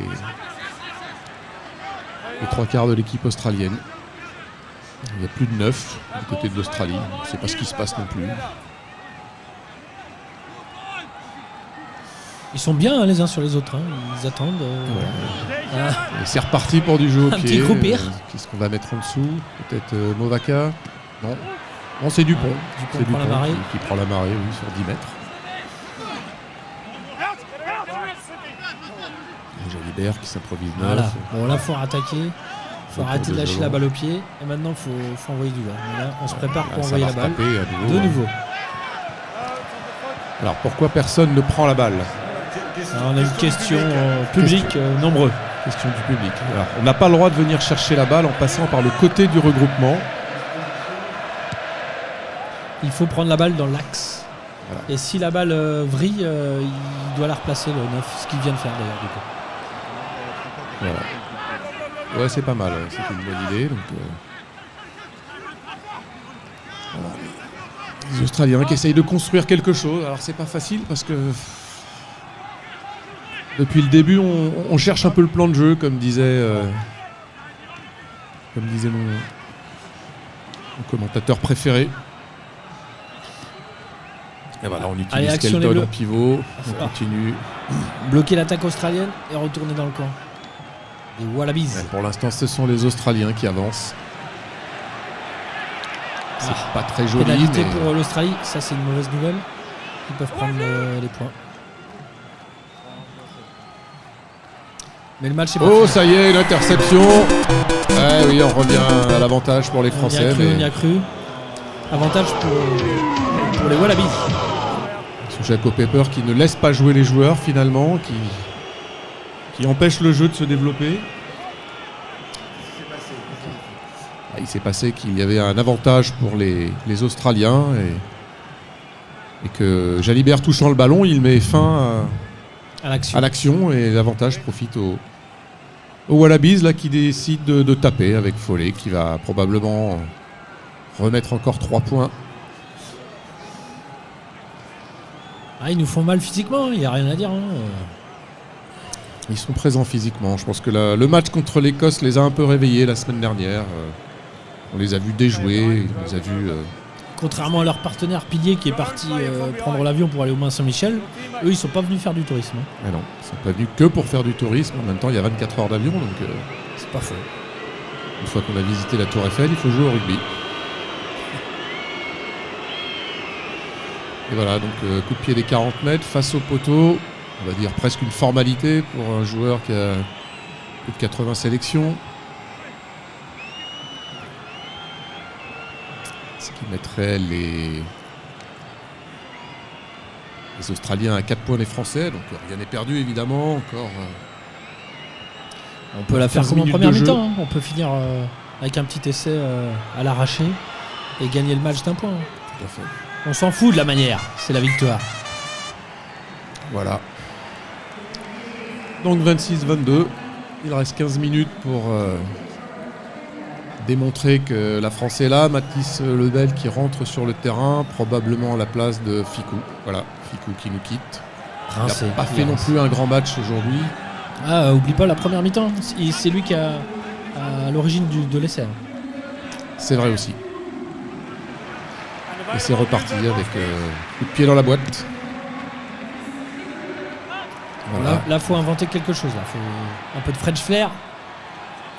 3 quarts de l'équipe australienne. Il y a plus de 9 du côté de l'Australie. On ne sait pas ce qui se passe non plus. Ils sont bien hein, les uns sur les autres. Hein. Ils attendent. Et c'est reparti pour du jeu au pied. Petit croupir. Qu'est-ce qu'on va mettre en dessous? Peut-être Movaka? Non. Non, c'est Dupont. Dupont C'est prend la marée. Qui prend la marée, oui, sur 10 mètres. Et Jalibert qui s'improvise neuf. Voilà. Bon là faut attaquer. Il faut arrêter de lâcher la balle au pied. Et maintenant il faut envoyer du vent. Là on se prépare pour envoyer la balle. De nouveau. Alors pourquoi personne ne prend la balle? Alors, on a une question publique nombreux. Question du public. Alors, on n'a pas le droit de venir chercher la balle en passant par le côté du regroupement. Il faut prendre la balle dans l'axe. Voilà. Et si la balle vrille, il doit la replacer le 9, ce qu'il vient de faire d'ailleurs du coup. Voilà. Ouais, c'est pas mal, c'est une bonne idée. Donc, voilà. Les Australiens qui essayent de construire quelque chose. Alors c'est pas facile parce que depuis le début on cherche un peu le plan de jeu comme disait mon commentateur préféré. Et voilà, on utilise Skelton en pivot, on continue. Bloquer l'attaque australienne et retourner dans le camp. Les Wallabies. Ouais, pour l'instant ce sont les Australiens qui avancent. C'est pas très joli. Pénalité mais... pour l'Australie, ça c'est une mauvaise nouvelle. Ils peuvent prendre les points. Mais le match est pas fini. Ça y est, une interception. Oui, on revient à l'avantage pour les Français. On y a cru. Avantage pour les Wallabies. C'est Jaco Pepper qui ne laisse pas jouer les joueurs finalement, qui empêche le jeu de se développer. Il s'est passé qu'il y avait un avantage pour les Australiens et que Jalibert touchant le ballon, il met fin à l'action et l'avantage profite aux Wallabies là, qui décident de taper avec Follet qui va probablement remettre encore 3 points. Ils nous font mal physiquement, il n'y a rien à dire. Hein. Ils sont présents physiquement. Je pense que le match contre l'Écosse les a un peu réveillés la semaine dernière. On les a vus déjouer, on les a vus... Contrairement à leur partenaire pilier qui est parti prendre l'avion pour aller au Mont-Saint-Michel, eux ils sont pas venus faire du tourisme. Mais non, ils sont pas venus que pour faire du tourisme. En même temps, il y a 24 heures d'avion, donc... c'est pas faux. Une fois qu'on a visité la Tour Eiffel, il faut jouer au rugby. Et voilà, donc coup de pied des 40 mètres face au poteau. On va dire presque une formalité pour un joueur qui a Plus de 80 sélections. Ce qui mettrait les Australiens à 4 points des Français. Donc rien n'est perdu évidemment. Encore. On peut la faire comme en première mi-temps. On peut finir avec un petit essai à l'arraché et gagner le match d'1 point. Tout à fait. On s'en fout de la manière, c'est la victoire. Voilà. Donc 26-22. Il reste 15 minutes pour démontrer que la France est là. Mathis Lebel qui rentre sur le terrain, probablement à la place de Ficou. Voilà, Ficou qui nous quitte. Il n'a pas fait non plus un grand match aujourd'hui. Ah, oublie pas la première mi-temps. C'est lui qui a à l'origine de l'essai. C'est vrai aussi. Et c'est reparti avec coup de pied dans la boîte. Voilà. Là, faut inventer quelque chose. Là, faut un peu de French flair.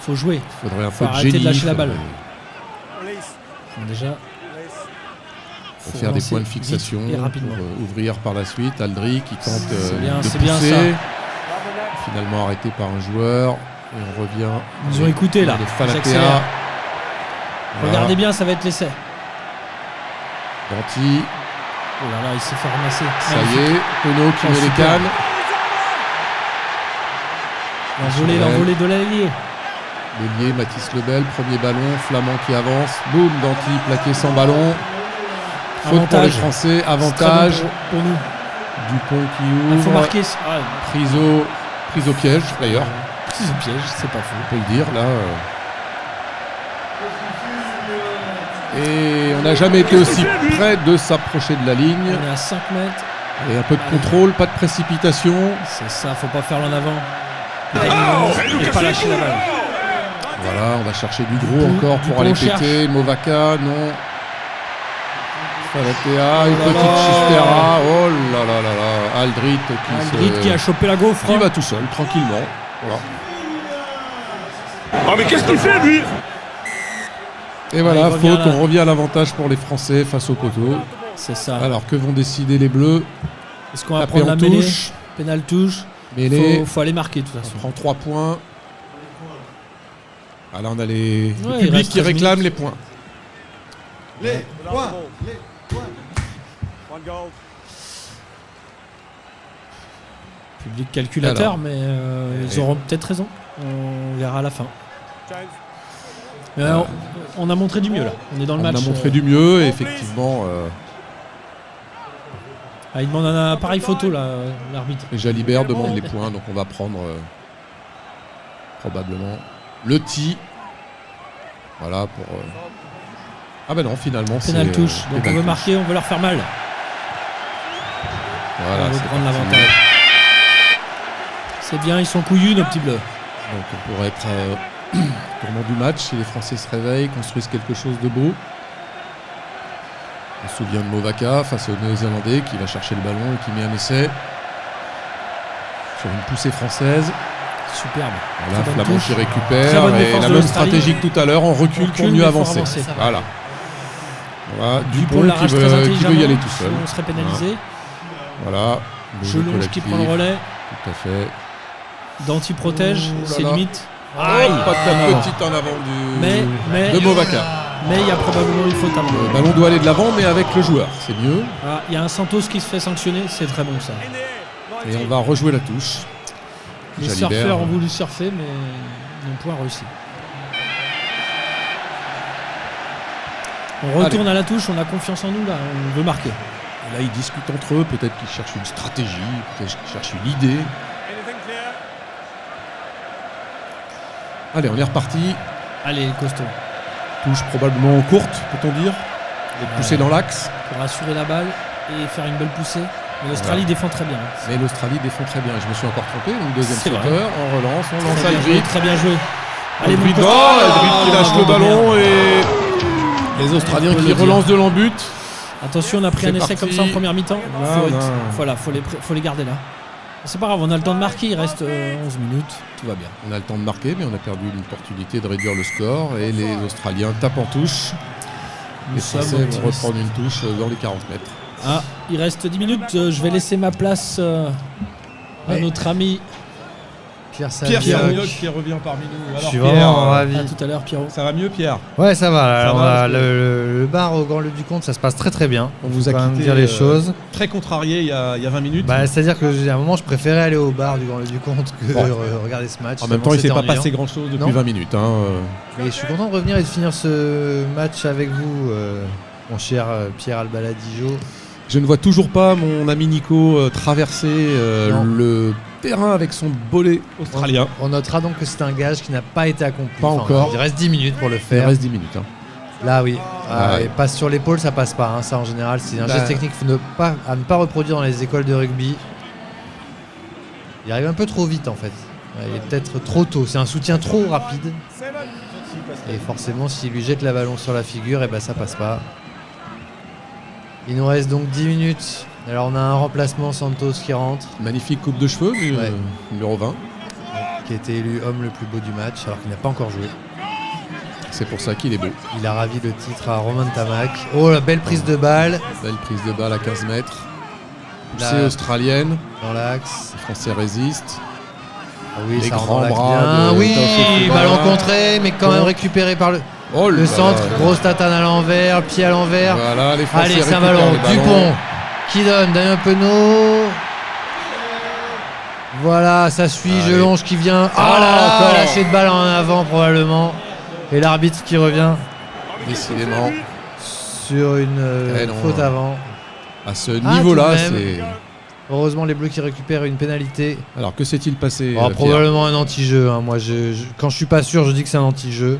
Faut jouer. Il faudrait un peu de arrêter génie. De lâcher la balle. Déjà. Faut faire des points de fixation pour ouvrir par la suite. Aldry qui tente de pousser. Bien ça. Finalement arrêté par un joueur. Et on revient. Ils ont écouté là. Voilà. Regardez bien, ça va être l'essai. Danty. Oh là là, il s'est fait ramasser. Ça y est, Penaud qui met les cannes. L'envolée de l'allié. L'ailier, Mathis Lebel, premier ballon, Flamand qui avance. Boum, Danty plaqué sans ballon. Faute pour les Français, avantage pour nous. Dupont qui ouvre. Il faut marquer. Prise au piège d'ailleurs. Prise au piège, c'est pas faux. On peut le dire là. Et on n'a jamais été aussi près de s'approcher de la ligne. On est à 5 mètres. Et un peu de contrôle, pas de précipitation. C'est ça, faut pas faire l'en avant. Et pas lâcher la balle. Voilà, on va chercher du gros encore pour aller péter. Movaka, non. Falatea, une petite Chistera. Oh là là là là. Aldrit qui a chopé la gaufre. Qui va tout seul, tranquillement. Voilà. Oh mais qu'est-ce qu'il fait lui? Et voilà, faute, on revient à l'avantage pour les Français face au poteau. C'est ça. Alors que vont décider les Bleus? Est-ce qu'on va prendre la mêlée? Pénal touche. Faut aller marquer de toute façon. On prend 3 points. Ah là on a le public qui réclame les points. Les points. Public calculateur, mais ils auront peut-être raison. On verra à la fin. Mais on a montré du mieux là. On est dans le match. On a montré du mieux et effectivement. Il demande un appareil photo là, l'arbitre. Et Jalibert demande les points, donc on va prendre probablement le T. Voilà pour. Ah ben non, finalement c'est. Pénal touche. Donc on veut marquer, on veut leur faire mal. Voilà. On veut prendre l'avantage. C'est bien, ils sont couillus nos petits bleus. Donc on pourrait être tournant du match si les Français se réveillent, construisent quelque chose de beau. On se souvient de Movaka face aux Néo-Zélandais qui va chercher le ballon et qui met un essai sur une poussée française. Superbe. Voilà, Flamand qui récupère et la même stratégie que tout à l'heure, on recule pour mieux avancer. Voilà. Dupont qui veut y aller tout seul. On serait pénalisé. Voilà. Gelonge qui prend le relais. Tout à fait. Danty protège, c'est limite. Pas de petite en avant de Movaka. Mais il y a probablement une faute avant. Le ballon doit aller de l'avant, mais avec le joueur, c'est mieux. Il y a un Santos qui se fait sanctionner, c'est très bon ça. Et on va rejouer la touche. Les surfeurs ont voulu surfer, mais n'ont point réussi. On retourne à la touche, on a confiance en nous là, on veut marquer. Et là, ils discutent entre eux, peut-être qu'ils cherchent une stratégie, peut-être qu'ils cherchent une idée. Allez, on est reparti. Allez, costaud. Touche probablement courte, peut-on dire. Pousser dans l'axe. Pour assurer la balle et faire une belle poussée. Mais l'Australie défend très bien. Mais l'Australie défend très bien. Je me suis encore trompé. Donc deuxième sauteur, on relance, on lance Aldrit. Très bien joué. Allez, Aldrit qui lâche le ballon et les Australiens qui relancent de l'embut. Attention, on a pris un essai comme ça en première mi-temps. Voilà, faut les garder là. C'est pas grave, on a le temps de marquer, il reste 11 minutes, tout va bien. On a le temps de marquer, mais on a perdu l'opportunité de réduire le score et les Australiens tapent en touche. Les Français vont reprendre une touche dans les 40 mètres. Il reste 10 minutes, je vais laisser ma place à notre ami Pierre Pierre Savioc. Savioc qui revient parmi nous. Je Alors, suis Pierre, vraiment ravi. À tout à l'heure, Pierrot. ça va mieux, Pierre? Ouais, ça va. Ça On va, a parce que- le bar au Grand Lieu du Comte, ça se passe très très bien. On vous a Faut quand même quitté dire les choses. très contrarié il y a 20 minutes. Bah, c'est-à-dire que à un moment, je préférais aller au bar du Grand Lieu du Comte que Bon. regarder ce match. En même Tellement temps, il s'est c'était pas ennuyant. passé grand-chose depuis Non. 20 minutes. Mais je suis content de revenir et de finir ce match avec vous, mon cher Pierre Albaladijo. Je ne vois toujours pas mon ami Nico traverser Non. le terrain avec son bollet australien. On notera donc que c'est un gage qui n'a pas été accompli. Pas encore. Il reste 10 minutes pour le Il faire. reste 10 minutes. Là, oui. Ouais. Et passe sur l'épaule, ça passe pas. Ça, en général, c'est un Bah. geste technique à ne pas reproduire dans les écoles de rugby. Il arrive un peu trop vite, en fait. Ouais, il est peut-être trop tôt. C'est un soutien trop rapide. Et forcément, s'il lui jette la ballon sur la figure, et ben ça passe pas. Il nous reste donc 10 minutes. Alors, on a un remplacement, Santos, qui rentre, Magnifique coupe de cheveux, Ouais. numéro 20. qui a été élu homme le plus beau du match, alors qu'il n'a pas encore joué. C'est pour ça qu'il est beau. Il a ravi le titre à Romain Tamac. Oh, la belle prise de balle Belle prise de balle à 15 mètres. Là. Poussée australienne. dans l'axe. Les Français résistent. Ah oui, Les ça rentre grands dans l'axe bras bien. de Oui, Taufik Boulaya. ballon contré, mais quand même récupéré par le Oh là centre. là. Grosse tatane à l'envers, pied à l'envers. Voilà, les Français Allez, c'est un récupèrent ballon. le ballon. Dupont qui donne. Damien Penaud. Voilà, ça suit. Allez. Jelonge qui vient. Ah, Ah là, encore. lâché de balle en avant probablement. Et l'arbitre qui revient Décidément, sur une Eh non. faute avant. à ce Ah, niveau-là, tout de même. c'est. Heureusement, les Bleus qui récupèrent une pénalité. Alors, que s'est-il passé Oh, Pierre probablement un anti-jeu. Hein. Moi, quand je suis pas sûr, je dis que c'est un anti-jeu.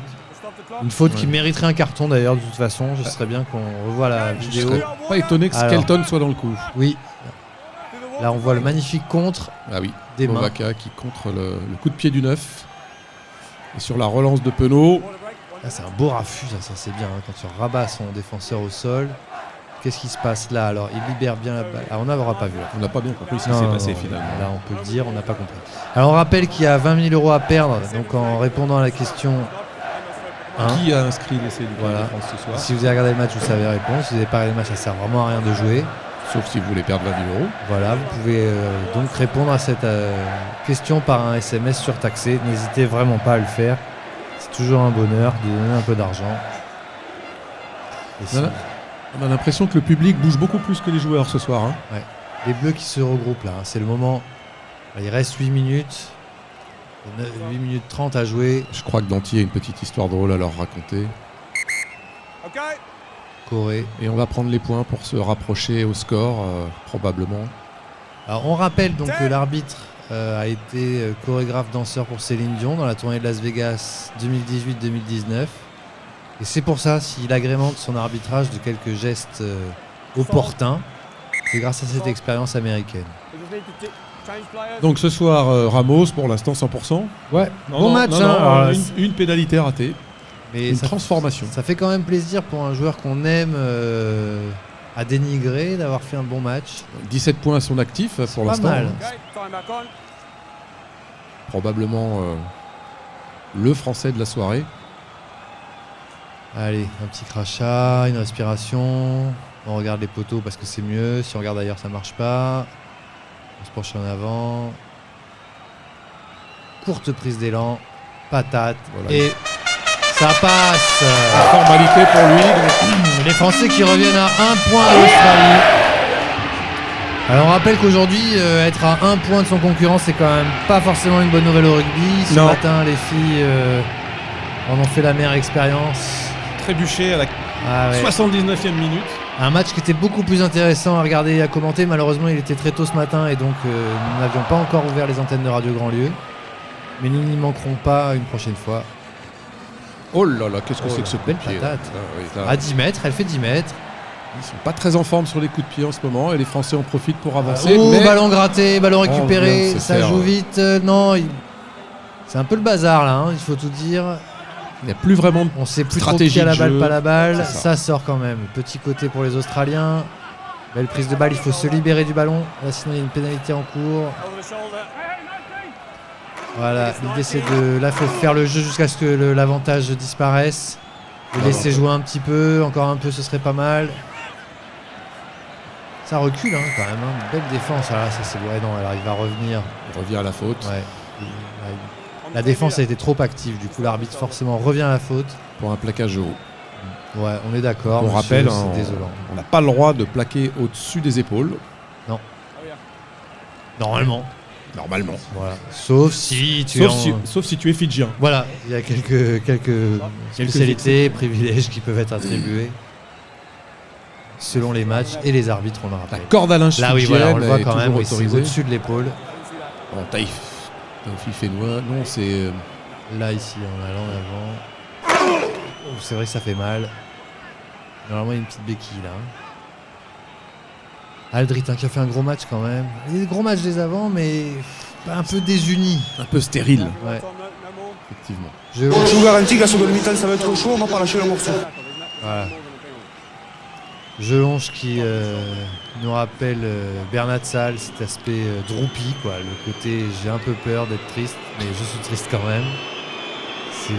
Une faute qui Ouais. mériterait un carton d'ailleurs, de toute façon. Je serais bien qu'on revoie la Je vidéo. serais pas étonné que Alors. Skelton soit dans le coup. Oui. Là, on voit le magnifique contre Ah oui, des mains. Novaka qui contre le coup de pied du 9. Et sur la relance de Penaud, Là, c'est un beau raffut, ça c'est bien. Hein, quand tu rabats son défenseur au sol. Qu'est-ce qui se passe là? Alors, il libère bien la balle. Ah, on n'aura pas vu. Là. on n'a pas bien compris ce qui Non, s'est non, passé non, finalement. Là, on peut le dire, on n'a pas compris. Alors, on rappelle qu'il y a 20 000 € à perdre. Donc, en répondant à la question 1. Qui a inscrit l'essai du Voilà. de France ce soir? Si vous avez regardé le match, vous savez la réponse. Si vous n'avez pas regardé le match, ça sert vraiment à rien de jouer. Sauf si vous voulez perdre 20 000 €. Voilà, vous pouvez donc répondre à cette question par un SMS surtaxé. N'hésitez vraiment pas à le faire. C'est toujours un bonheur de donner un peu d'argent. Et si- Voilà. On a l'impression que le public bouge beaucoup plus que les joueurs ce soir. Hein. Les Bleus qui se regroupent là, hein, c'est le moment. Il reste 8 minutes. 8 minutes 30 à jouer. Je crois que Danty a une petite histoire drôle à leur raconter. Corée. Et on va prendre les points pour se rapprocher au score, probablement. Alors on rappelle donc que l'arbitre a été chorégraphe danseur pour Céline Dion dans la tournée de Las Vegas 2018-2019. Et c'est pour ça, s'il agrémente son arbitrage de quelques gestes opportuns, c'est grâce à cette expérience américaine. Donc ce soir, Ramos, pour l'instant 100%. Ouais, Non, bon non, match. non, hein. non, Alors, une pénalité ratée. mais Une ça, transformation. ça fait quand même plaisir pour un joueur qu'on aime à dénigrer d'avoir fait un bon match. 17 points à son actif pour Pas l'instant. mal. Probablement le Français de la soirée. Allez, un petit crachat, une respiration. On regarde les poteaux parce que c'est mieux. Si on regarde ailleurs, ça marche pas. On se penche en avant. Courte prise d'élan. Patate. Voilà. Et ça passe. Formalité pour lui. donc, Les Français qui reviennent à 1 point à l'Australie. Alors on rappelle qu'aujourd'hui, être à 1 point de son concurrent, c'est quand même pas forcément une bonne nouvelle au rugby. Ce Non. matin, les filles en ont fait la meilleure expérience. trébuché à la Ah ouais. 79e minute. Un match qui était beaucoup plus intéressant à regarder et à commenter. Malheureusement, il était très tôt ce matin et donc nous n'avions pas encore ouvert les antennes de Radio Grandlieu. Mais nous n'y manquerons pas une prochaine fois. Oh là là, qu'est-ce que Oh c'est là, que ce coup belle de pied patate. là. Ah oui, là, À 10 mètres, elle fait 10 mètres. Ils sont pas très en forme sur les coups de pied en ce moment et les Français en profitent pour avancer. Oh, mais ballon gratté, ballon on vient récupéré, de se ça faire, joue vite. Non, c'est un peu le bazar là, hein, il faut tout dire. il n'y a plus vraiment de On sait plus trop stratégie qui a la de balle, jeu. pas la balle. C'est Ça sort quand même. Petit côté pour les Australiens. Belle prise de balle, il faut se libérer du ballon. Là, sinon, il y a une pénalité en cours. Voilà, l'idée c'est de. Là, il faut faire le jeu jusqu'à ce que l'avantage disparaisse. Et laisser jouer un petit peu, encore un peu, ce serait pas mal. Ça recule hein, quand même. Hein. Belle défense. Ah, là, ça c'est ouais, non, alors il va revenir. Il revient à la faute. Ouais. La défense a été trop active, du coup l'arbitre forcément revient à la faute. Pour un plaquage haut. Ouais, on est d'accord. On monsieur, rappelle, c'est désolant. on n'a pas le droit de plaquer au-dessus des épaules. Normalement. Normalement. Voilà. Sauf si tu Sauf si tu es fidjien. Voilà, il y a quelques spécialités, privilèges qui peuvent être attribués selon les matchs et les arbitres, on le La rappelle. corde à linge Là, oui, voilà, on le voit est quand même, toujours oui, c'est autorisée. au-dessus de l'épaule. Bon, Taïf Fénois, non, c'est... Là, ici, en allant en avant. Oh, c'est vrai que ça fait mal. Normalement, il y a une petite béquille là. Aldrit qui a fait un gros match quand même. Il y a des gros matchs des avant, mais un peu désunis. un peu stérile, Ouais. effectivement. Je vous garantis qu'à seconde mi-temps ça va être chaud, on va pas lâcher le morceau. Voilà. Jelonge qui nous rappelle Bernat Salle, cet aspect droupi, quoi. Le côté j'ai un peu peur d'être triste, mais je suis triste quand même. C'est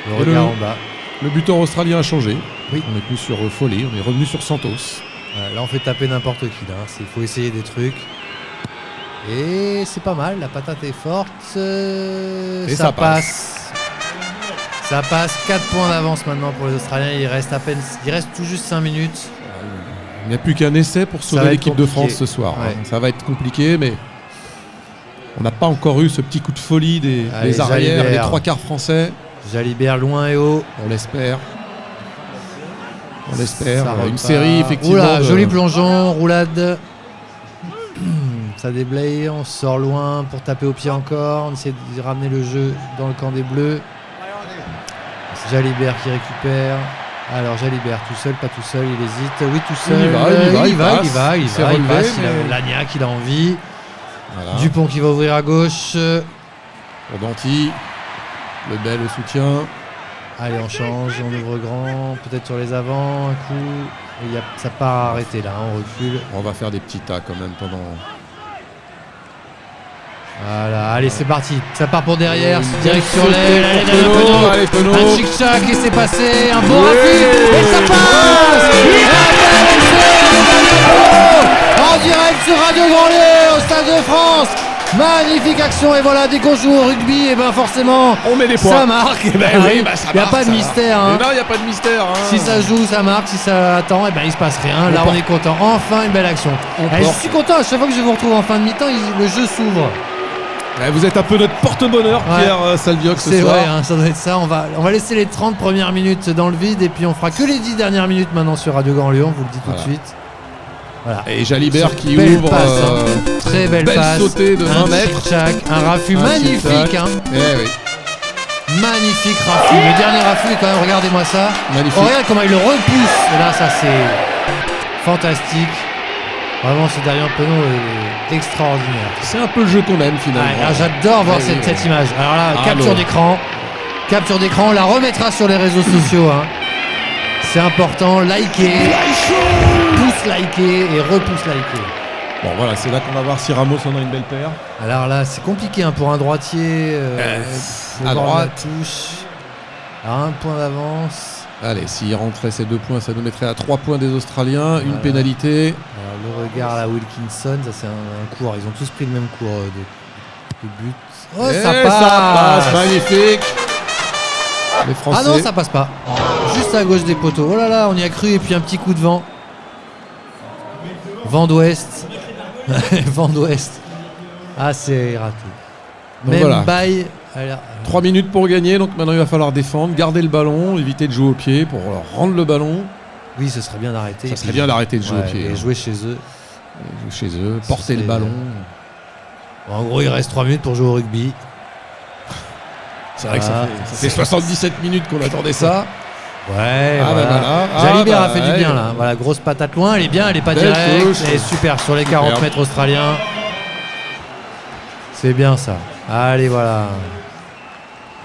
le Et regard en bas. Le buteur australien a changé. Oui. On n'est plus sur Foley, on est revenu sur Santos. Voilà, là on fait taper n'importe qui là. Il faut essayer des trucs. Et c'est pas mal, la patate est forte. Et ça ça passe. Ça passe, 4 points d'avance maintenant pour les Australiens. Il reste tout juste 5 minutes. Il n'y a plus qu'un essai pour Ça sauver va être l'équipe de compliqué. France ce soir. Ouais. Ça va être compliqué, mais on n'a pas encore eu ce petit coup de folie Allez, des arrières, Jalibert. des trois quarts français. Jalibert loin et haut. On l'espère. On l'espère. Ça Voilà, une repart. série, effectivement. Oula, de- joli plongeon, roulade. Ça déblaye, on sort loin pour taper au pied encore. On essaie de ramener le jeu dans le camp des Bleus. C'est Jalibert qui récupère. Alors Jalibert tout seul, pas tout seul, il hésite. Oui, tout seul. Il y va, il il passe. va, Il s'est il relevé, passe. mais- Lagnac, il a envie. Voilà. Dupont qui va ouvrir à gauche. Pour Danty. Le bel au soutien. Allez, on change, on ouvre grand. Peut-être sur les avants, un coup. Et ça part à arrêter là, on recule. On va faire des petits tas quand même pendant. Voilà, allez, c'est parti. Ça part pour derrière, direct sur Sauté l'aile. pour Allez, Penaud, allez, Penaud. un chic-chac et c'est passé. Un bon Oui. rapide. Et ça passe. En direct sur Radio Grandlieu au Stade de France. Magnifique action. Et voilà, dès qu'on joue au rugby, et ben forcément, On met des points. ça marque. Et ben Ben oui, oui, bah, ça il n'y a marque, pas de ça mystère. marque. hein. Mais non, il n'y a pas de mystère. hein. Si ça joue, ça marque. Si ça attend, et ben il se passe rien. Là, on est content. Enfin, une belle action. Allez, je porte. suis content. À chaque fois que je vous retrouve en fin de mi-temps, le jeu s'ouvre. Ouais, vous êtes un peu notre porte-bonheur, Ouais. Pierre Salvioc, ce C'est soir. vrai, hein, ça doit être ça. On va laisser les 30 premières minutes dans le vide et puis on fera que les 10 dernières minutes maintenant sur Radio Grandlieu. On vous le dit tout de Voilà. suite. Voilà. Et Jalibert qui Belle ouvre. passe, hein. Très belle passe. sautée de 20 un mètres. chic-chac, un raffut Un magnifique. chic-chac. Hein. Eh oui, Magnifique raffut. Le dernier raffut, quand même, regardez-moi ça. magnifique. Oh, regarde comment il le repousse. Et là, ça c'est fantastique. Vraiment, ce Darian Penaud est extraordinaire. C'est un peu le jeu qu'on aime finalement. Ah, j'adore voir Ouais, cette, oui, cette ouais. image. Alors là, Ah, capture l'eau. d'écran. Capture d'écran, on la remettra sur les réseaux sociaux. Hein. C'est important, likez, pouce liker et repousse liker. Bon voilà, c'est là qu'on va voir si Ramos en a une belle paire. Alors là, c'est compliqué hein, pour un droitier. Faut à voir droite. la touche. Alors un point d'avance. Allez, s'il rentrait ces 2 points, ça nous mettrait à 3 points des Australiens, une pénalité. Alors, le regard à Wilkinson, ça c'est un cours. Ils ont tous pris le même cours de but. Oh, Et ça ça passe. passe, magnifique. Les Français. Ah non, ça passe pas. Juste à gauche des poteaux. Oh là là, on y a cru. Et puis un petit coup de vent. Vent d'ouest. Vent d'ouest. Ah, c'est raté. Donc Même voilà. bail. Alors, 3 minutes pour gagner, donc maintenant il va falloir défendre, garder le ballon, éviter de jouer au pied pour leur rendre le ballon. oui, ce serait bien d'arrêter. Ça Et serait puis- bien d'arrêter de jouer ouais, au pied. et hein. jouer chez eux. Chez eux, Ce porter le serait- ballon. Bon, en gros, il reste 3 minutes pour jouer au rugby. C'est vrai que Ah, ça fait 77 minutes qu'on attendait ça. Ouais, Ah, voilà. bah voilà. Ah, Jalibert bah, a fait du ouais. bien là. Voilà, grosse patate loin, elle est bien, elle est pas Belle directe. touche. Et super sur les 40 Superbe. mètres australiens. C'est bien ça. Allez, voilà.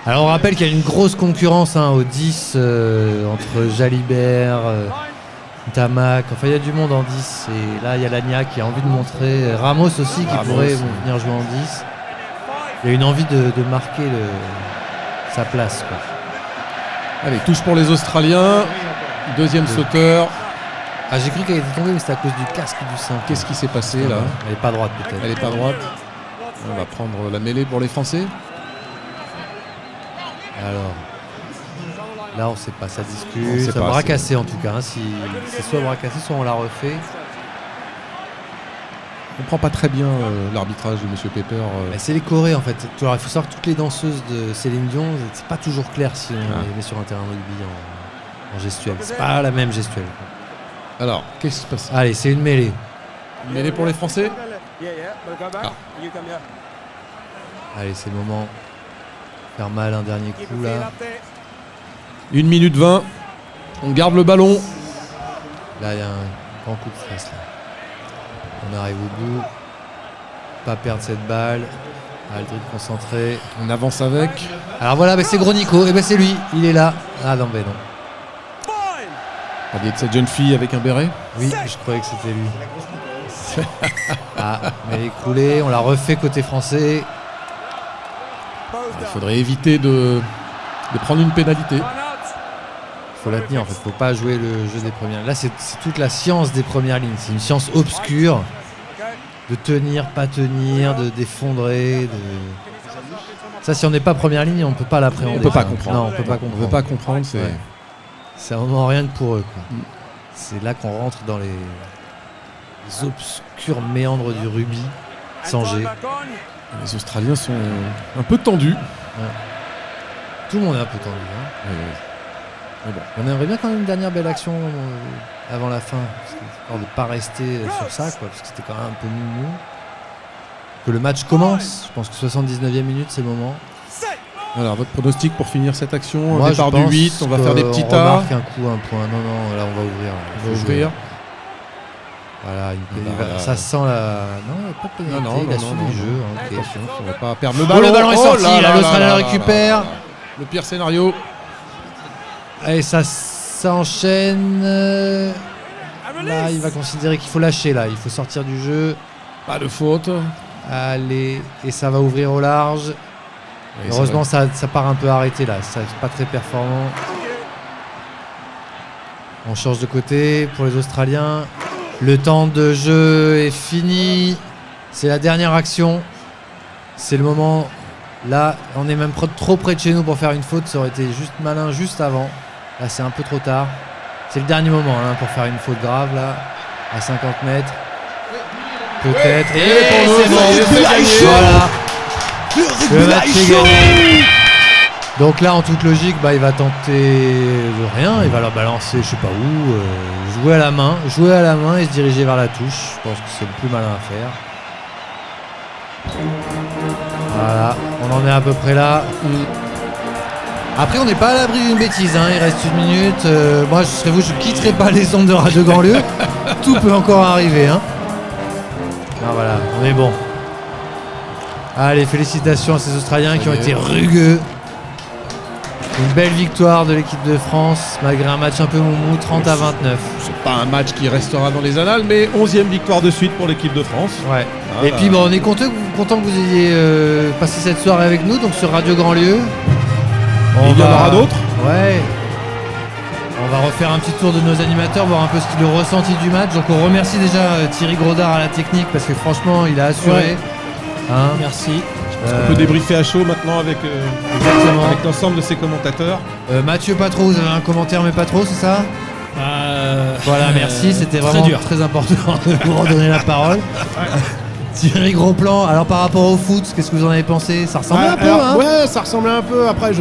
Alors on rappelle qu'il y a une grosse concurrence hein, au 10 entre Jalibert, Tamac. Enfin, il y a du monde en 10. Et là, il y a Lagnac qui a envie de montrer. Ramos aussi qui Ramos. pourrait venir jouer en 10. Il y a une envie de marquer sa place. Quoi. Allez, touche pour les Australiens. Deuxième sauteur. Ah, j'ai cru qu'elle était tombée, mais c'était à cause du casque du sein. Qu'est-ce qui s'est passé là? Elle est pas droite peut-être. Elle est pas droite. On va prendre la mêlée pour les Français. Alors, là, on ne sait pas, ça On discute. sait Ça pas, bras c'est- cassé en tout cas. Hein. Si c'est soit bras cassé, soit on l'a refait. On comprend pas très bien l'arbitrage de Monsieur Pepper. Bah, c'est les Corées en fait. Alors, il faut savoir que toutes les danseuses de Céline Dion, c'est pas toujours clair si on les met sur un terrain de rugby en gestuelle. C'est pas la même gestuelle. Alors, qu'est-ce qui se passe? Allez, c'est une mêlée. Une mêlée pour les Français. Allez, c'est le moment. Faire mal un dernier coup là. 1 minute 20. On garde le ballon. Là, il y a un grand coup de stress là. On arrive au bout. Pas perdre cette balle. Aldrid concentré. On avance avec. Alors voilà, c'est Gros Nico. Et ben c'est lui. Il est là. Ah non, ben non. Parliez de cette jeune fille avec un béret. Oui, je croyais que c'était lui. Ah, mais elle est écroulée. On l'a refait côté français. Il faudrait éviter de prendre une pénalité. Il faut la tenir en fait. Faut pas jouer le jeu des premières. Là, c'est toute la science des premières lignes. C'est une science obscure. De tenir, pas tenir, de d'effondrer. Ça, si on n'est pas première ligne, on peut pas l'appréhender. On peut pas ça. comprendre. Non, on peut pas On comprendre. veut pas comprendre. C'est Ouais. C'est vraiment rien que pour eux. Quoi. C'est là qu'on rentre dans les obscurs méandres du rugby sans G. les Australiens sont un peu tendus. Tout le monde est un peu tendu. Hein. Mais bon, on aimerait bien quand même une dernière belle action avant la fin. Histoire de ne pas rester sur ça, quoi, parce que c'était quand même un peu mou. Que le match commence. Je pense que 79e minute, c'est le moment. Alors, votre pronostic pour finir cette action? Moi, Départ je du pense 8, on va faire des petits on tas. remarque un coup, un point. Non, là, on va ouvrir. On va ouvrir. Voilà, Voilà. ça sent la... Non, il n'y a pas de pénalité, il a suivi le jeu. Hein, ok. Attention, il ne faudrait pas perdre le Oh, ballon. le ballon est sorti, là là, là l'Australien là le là récupère. là. Le pire scénario. Et ça s'enchaîne. Là, il va considérer qu'il faut lâcher, là. Il faut sortir du jeu. Pas de faute. Allez, et ça va ouvrir au large. Et Heureusement, ça part un peu arrêté, là. Ça, c'est pas très performant. On change de côté pour les Australiens. Le temps de jeu est fini. C'est la dernière action. C'est le moment. Là, on est même trop près de chez nous pour faire une faute. Ça aurait été juste malin juste avant. Là, c'est un peu trop tard. C'est le dernier moment hein, pour faire une faute grave, là. À 50 mètres. Peut-être. Et c'est bon. c'est gagné. Voilà. Le match est gagné. Donc là, en toute logique, il va tenter rien. Il va leur balancer, je sais pas où, jouer à la main et se diriger vers la touche. Je pense que c'est le plus malin à faire. Voilà, on en est à peu près là. Après, on n'est pas à l'abri d'une bêtise. Hein. Il reste une minute. Moi, je serais vous, je quitterai pas les ondes de Radio Grandlieu. Tout peut encore arriver. Hein. Ah, voilà, on est bon. Allez, félicitations à ces Australiens qui ont été rugueux. Une belle victoire de l'équipe de France, malgré un match un peu moumou, 30-29. C'est pas un match qui restera dans les annales, mais 11e victoire de suite pour l'équipe de France. Ouais. Ah, Et puis on est content que vous ayez passé cette soirée avec nous, donc sur Radio Grandlieu. Il y en aura d'autres. Ouais. On va refaire un petit tour de nos animateurs, voir un peu le ressenti du match. Donc on remercie déjà Thierry Grodard à la technique, parce que franchement, il a assuré. Ouais. Hein. Merci. On peut débriefer à chaud maintenant avec l'ensemble de ses commentateurs. Mathieu Patro, vous avez un commentaire mais pas trop, c'est ça? Voilà, merci, c'était vraiment très important de vous redonner la parole. Thierry Gros-Plan, alors par rapport au foot, qu'est-ce que vous en avez pensé? Ça ressemblait un peu, hein? Ouais, ça ressemblait un peu. Après,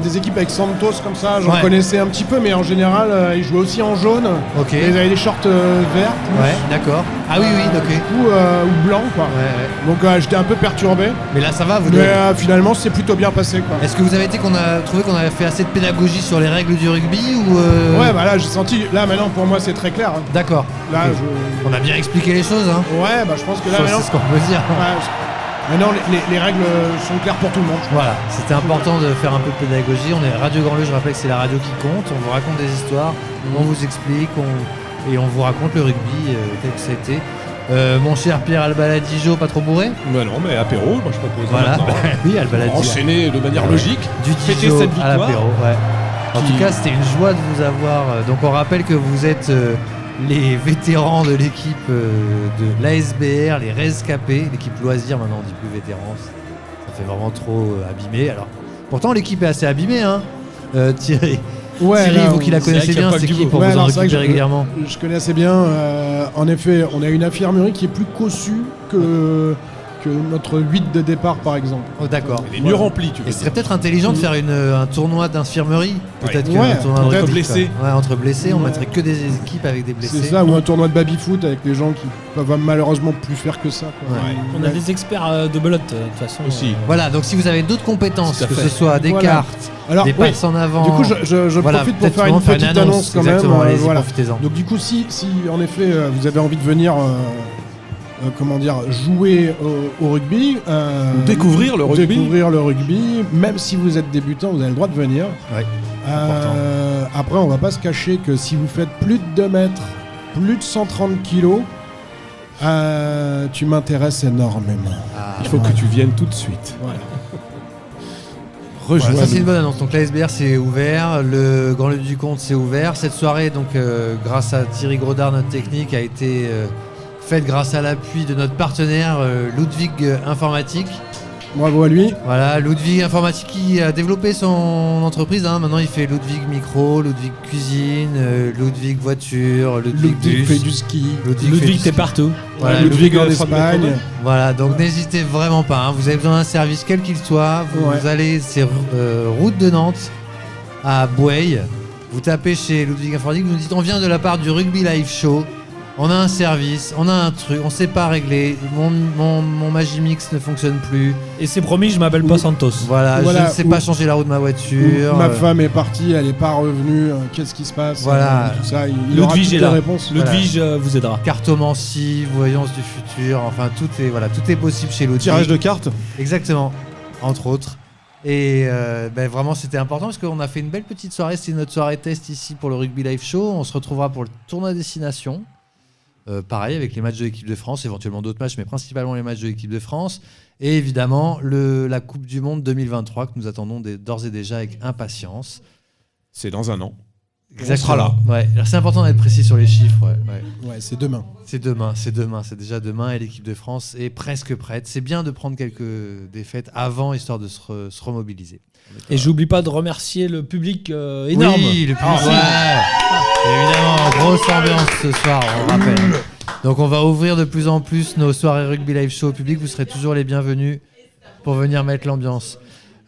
des équipes avec Santos comme ça, j'en connaissais un petit peu, mais en général, ils jouaient aussi en jaune. Ok. Et ils avaient des shorts verts. Ouais, d'accord. Ah oui, ok. Ou blanc, quoi. Ouais. Donc j'étais un peu perturbé. Mais là, ça va, vous Mais finalement, c'est plutôt bien passé, quoi. Est-ce que vous avez trouvé qu'on avait fait assez de pédagogie sur les règles du rugby ou Ouais, bah là, j'ai senti. Là, maintenant, pour moi, c'est très clair. Hein. D'accord. Là, Okay. On a bien expliqué les choses, hein? Ouais, bah je pense que là, maintenant. C'est ce qu'on peut dire. Ouais, maintenant, les règles sont claires pour tout le monde. Voilà, c'était important de faire un peu de pédagogie. On est Radio Grandlieu, je rappelle que c'est la radio qui compte. On vous raconte des histoires, on vous explique, et on vous raconte le rugby tel que ça a été. Mon cher Pierre Albaladijo, pas trop bourré? Bah non, mais apéro, moi je propose. Voilà, oui, Albaladijo. Enchaîner de manière logique. Du fêter Dijo cette à victoire. l'apéro, ouais. En tout cas, c'était une joie de vous avoir. Donc on rappelle que vous êtes les vétérans de l'équipe de l'ASBR, les rescapés, l'équipe loisir, maintenant on dit plus vétérans, ça fait vraiment trop abîmé. Alors, pourtant l'équipe est assez abîmée, hein, Thierry. Ouais, Thierry, là, vous qui la connaissez bien, cette équipe, pour vous en récupérer régulièrement. Je connais assez bien. En effet, on a une infirmerie qui est plus cossue que notre 8 de départ, par exemple. Oh, d'accord. Elle est mieux remplie, tu veux Et ce serait peut-être intelligent de faire un tournoi d'infirmerie. Peut-être qu'un tournoi entre de blessés. Ouais, entre blessés, on mettrait que des équipes avec des blessés. C'est ça, ou un tournoi de baby-foot avec des gens qui peuvent malheureusement plus faire que ça. Quoi. Ouais. On a des experts de belote, de toute façon. Aussi. Voilà, donc si vous avez d'autres compétences, que ce soit des cartes, alors, des passes en avant. Du coup, je profite pour faire une petite annonce quand même. Exactement, allez-y, voilà. profitez-en. Donc du coup, si en effet vous avez envie de venir jouer au rugby, découvrir le rugby, même si vous êtes débutant, vous avez le droit de venir. Ouais, après, on va pas se cacher que si vous faites plus de 2 mètres, plus de 130 kilos, tu m'intéresses énormément. Il faut que tu viennes tout de suite. Voilà. Voilà, ça c'est une bonne annonce. Donc l'ASBR c'est ouvert, le Grand Lieu du Comte c'est ouvert. Cette soirée, donc grâce à Thierry Grodard, notre technique, a été faite grâce à l'appui de notre partenaire Ludwig Informatique. Bravo à lui. Voilà, Ludwig Informatique qui a développé son entreprise. Hein. Maintenant il fait Ludwig Micro, Ludwig Cuisine, Ludwig Voiture, Ludwig Bus. fait du ski. Ludwig t'es partout. Voilà, Ludwig en Espagne. Voilà, donc n'hésitez vraiment pas. Hein. Vous avez besoin d'un service quel qu'il soit. Vous allez, c'est route de Nantes à Boueil. Vous tapez chez Ludwig Informatique. Vous nous dites on vient de la part du Rugby Live Show. On a un service, on a un truc, on sait pas régler. Mon Magimix ne fonctionne plus. Et c'est promis, je m'appelle pas Santos. Voilà, je ne sais pas changer la roue de ma voiture. Ma femme est partie, elle est pas revenue. Qu'est-ce qui se passe? Voilà. Tout ça, il aura toutes les réponses. Ludwig vous aidera. Cartomancie, voyance du futur, enfin tout est possible chez Ludwig. Tirage de cartes. Exactement, entre autres. Et vraiment c'était important parce qu'on a fait une belle petite soirée. C'est notre soirée test ici pour le Rugby Live Show. On se retrouvera pour le tournoi destination. Pareil avec les matchs de l'équipe de France, éventuellement d'autres matchs, mais principalement les matchs de l'équipe de France. Et évidemment la Coupe du Monde 2023 que nous attendons d'ores et déjà avec impatience. C'est dans un an. Exactement. On sera là. Ouais. Alors c'est important d'être précis sur les chiffres. Ouais, c'est demain. C'est déjà demain et l'équipe de France est presque prête. C'est bien de prendre quelques défaites avant, histoire de se remobiliser. Et j'oublie pas de remercier le public énorme. Oui, le public. Évidemment, grosse ambiance ce soir, on rappelle. Donc on va ouvrir de plus en plus nos soirées Rugby Live Show au public. Vous serez toujours les bienvenus pour venir mettre l'ambiance.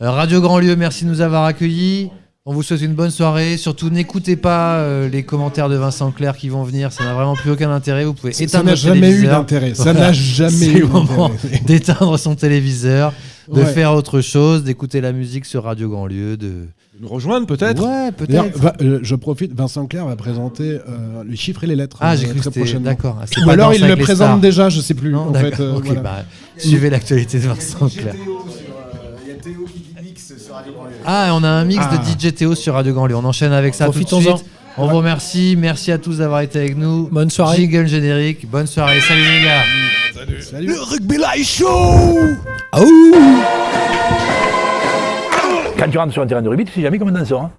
Radio Grand Lieu, merci de nous avoir accueillis. On vous souhaite une bonne soirée. Surtout, n'écoutez pas les commentaires de Vincent Clerc qui vont venir. Ça n'a vraiment plus aucun intérêt. Vous pouvez éteindre votre téléviseur. Ça n'a jamais eu d'intérêt. C'est le moment d'éteindre son téléviseur, de faire autre chose, d'écouter la musique sur Radio Grand Lieu, de nous rejoindre peut-être. Ouais, peut-être. Je profite, Vincent Clerc va présenter les chiffres et les lettres. Ah, j'ai cru que c'était d'accord. Ou alors il le présente déjà, je sais plus. Non, en fait, okay, voilà. Suivez l'actualité de Vincent Clerc. Il y a Théo qui mixe sur Radio Grand Lieu. Ah, on a un mix de DJ Théo sur Radio Grand Lieu. On enchaîne avec ça tout de suite. On vous remercie. Merci à tous d'avoir été avec nous. Bonne soirée. Jingle générique. Bonne soirée. Salut les gars. Salut. Le Rugby Live Show. Quand tu rentres sur un terrain de rugby, tu sais jamais comment t'en sors. Hein.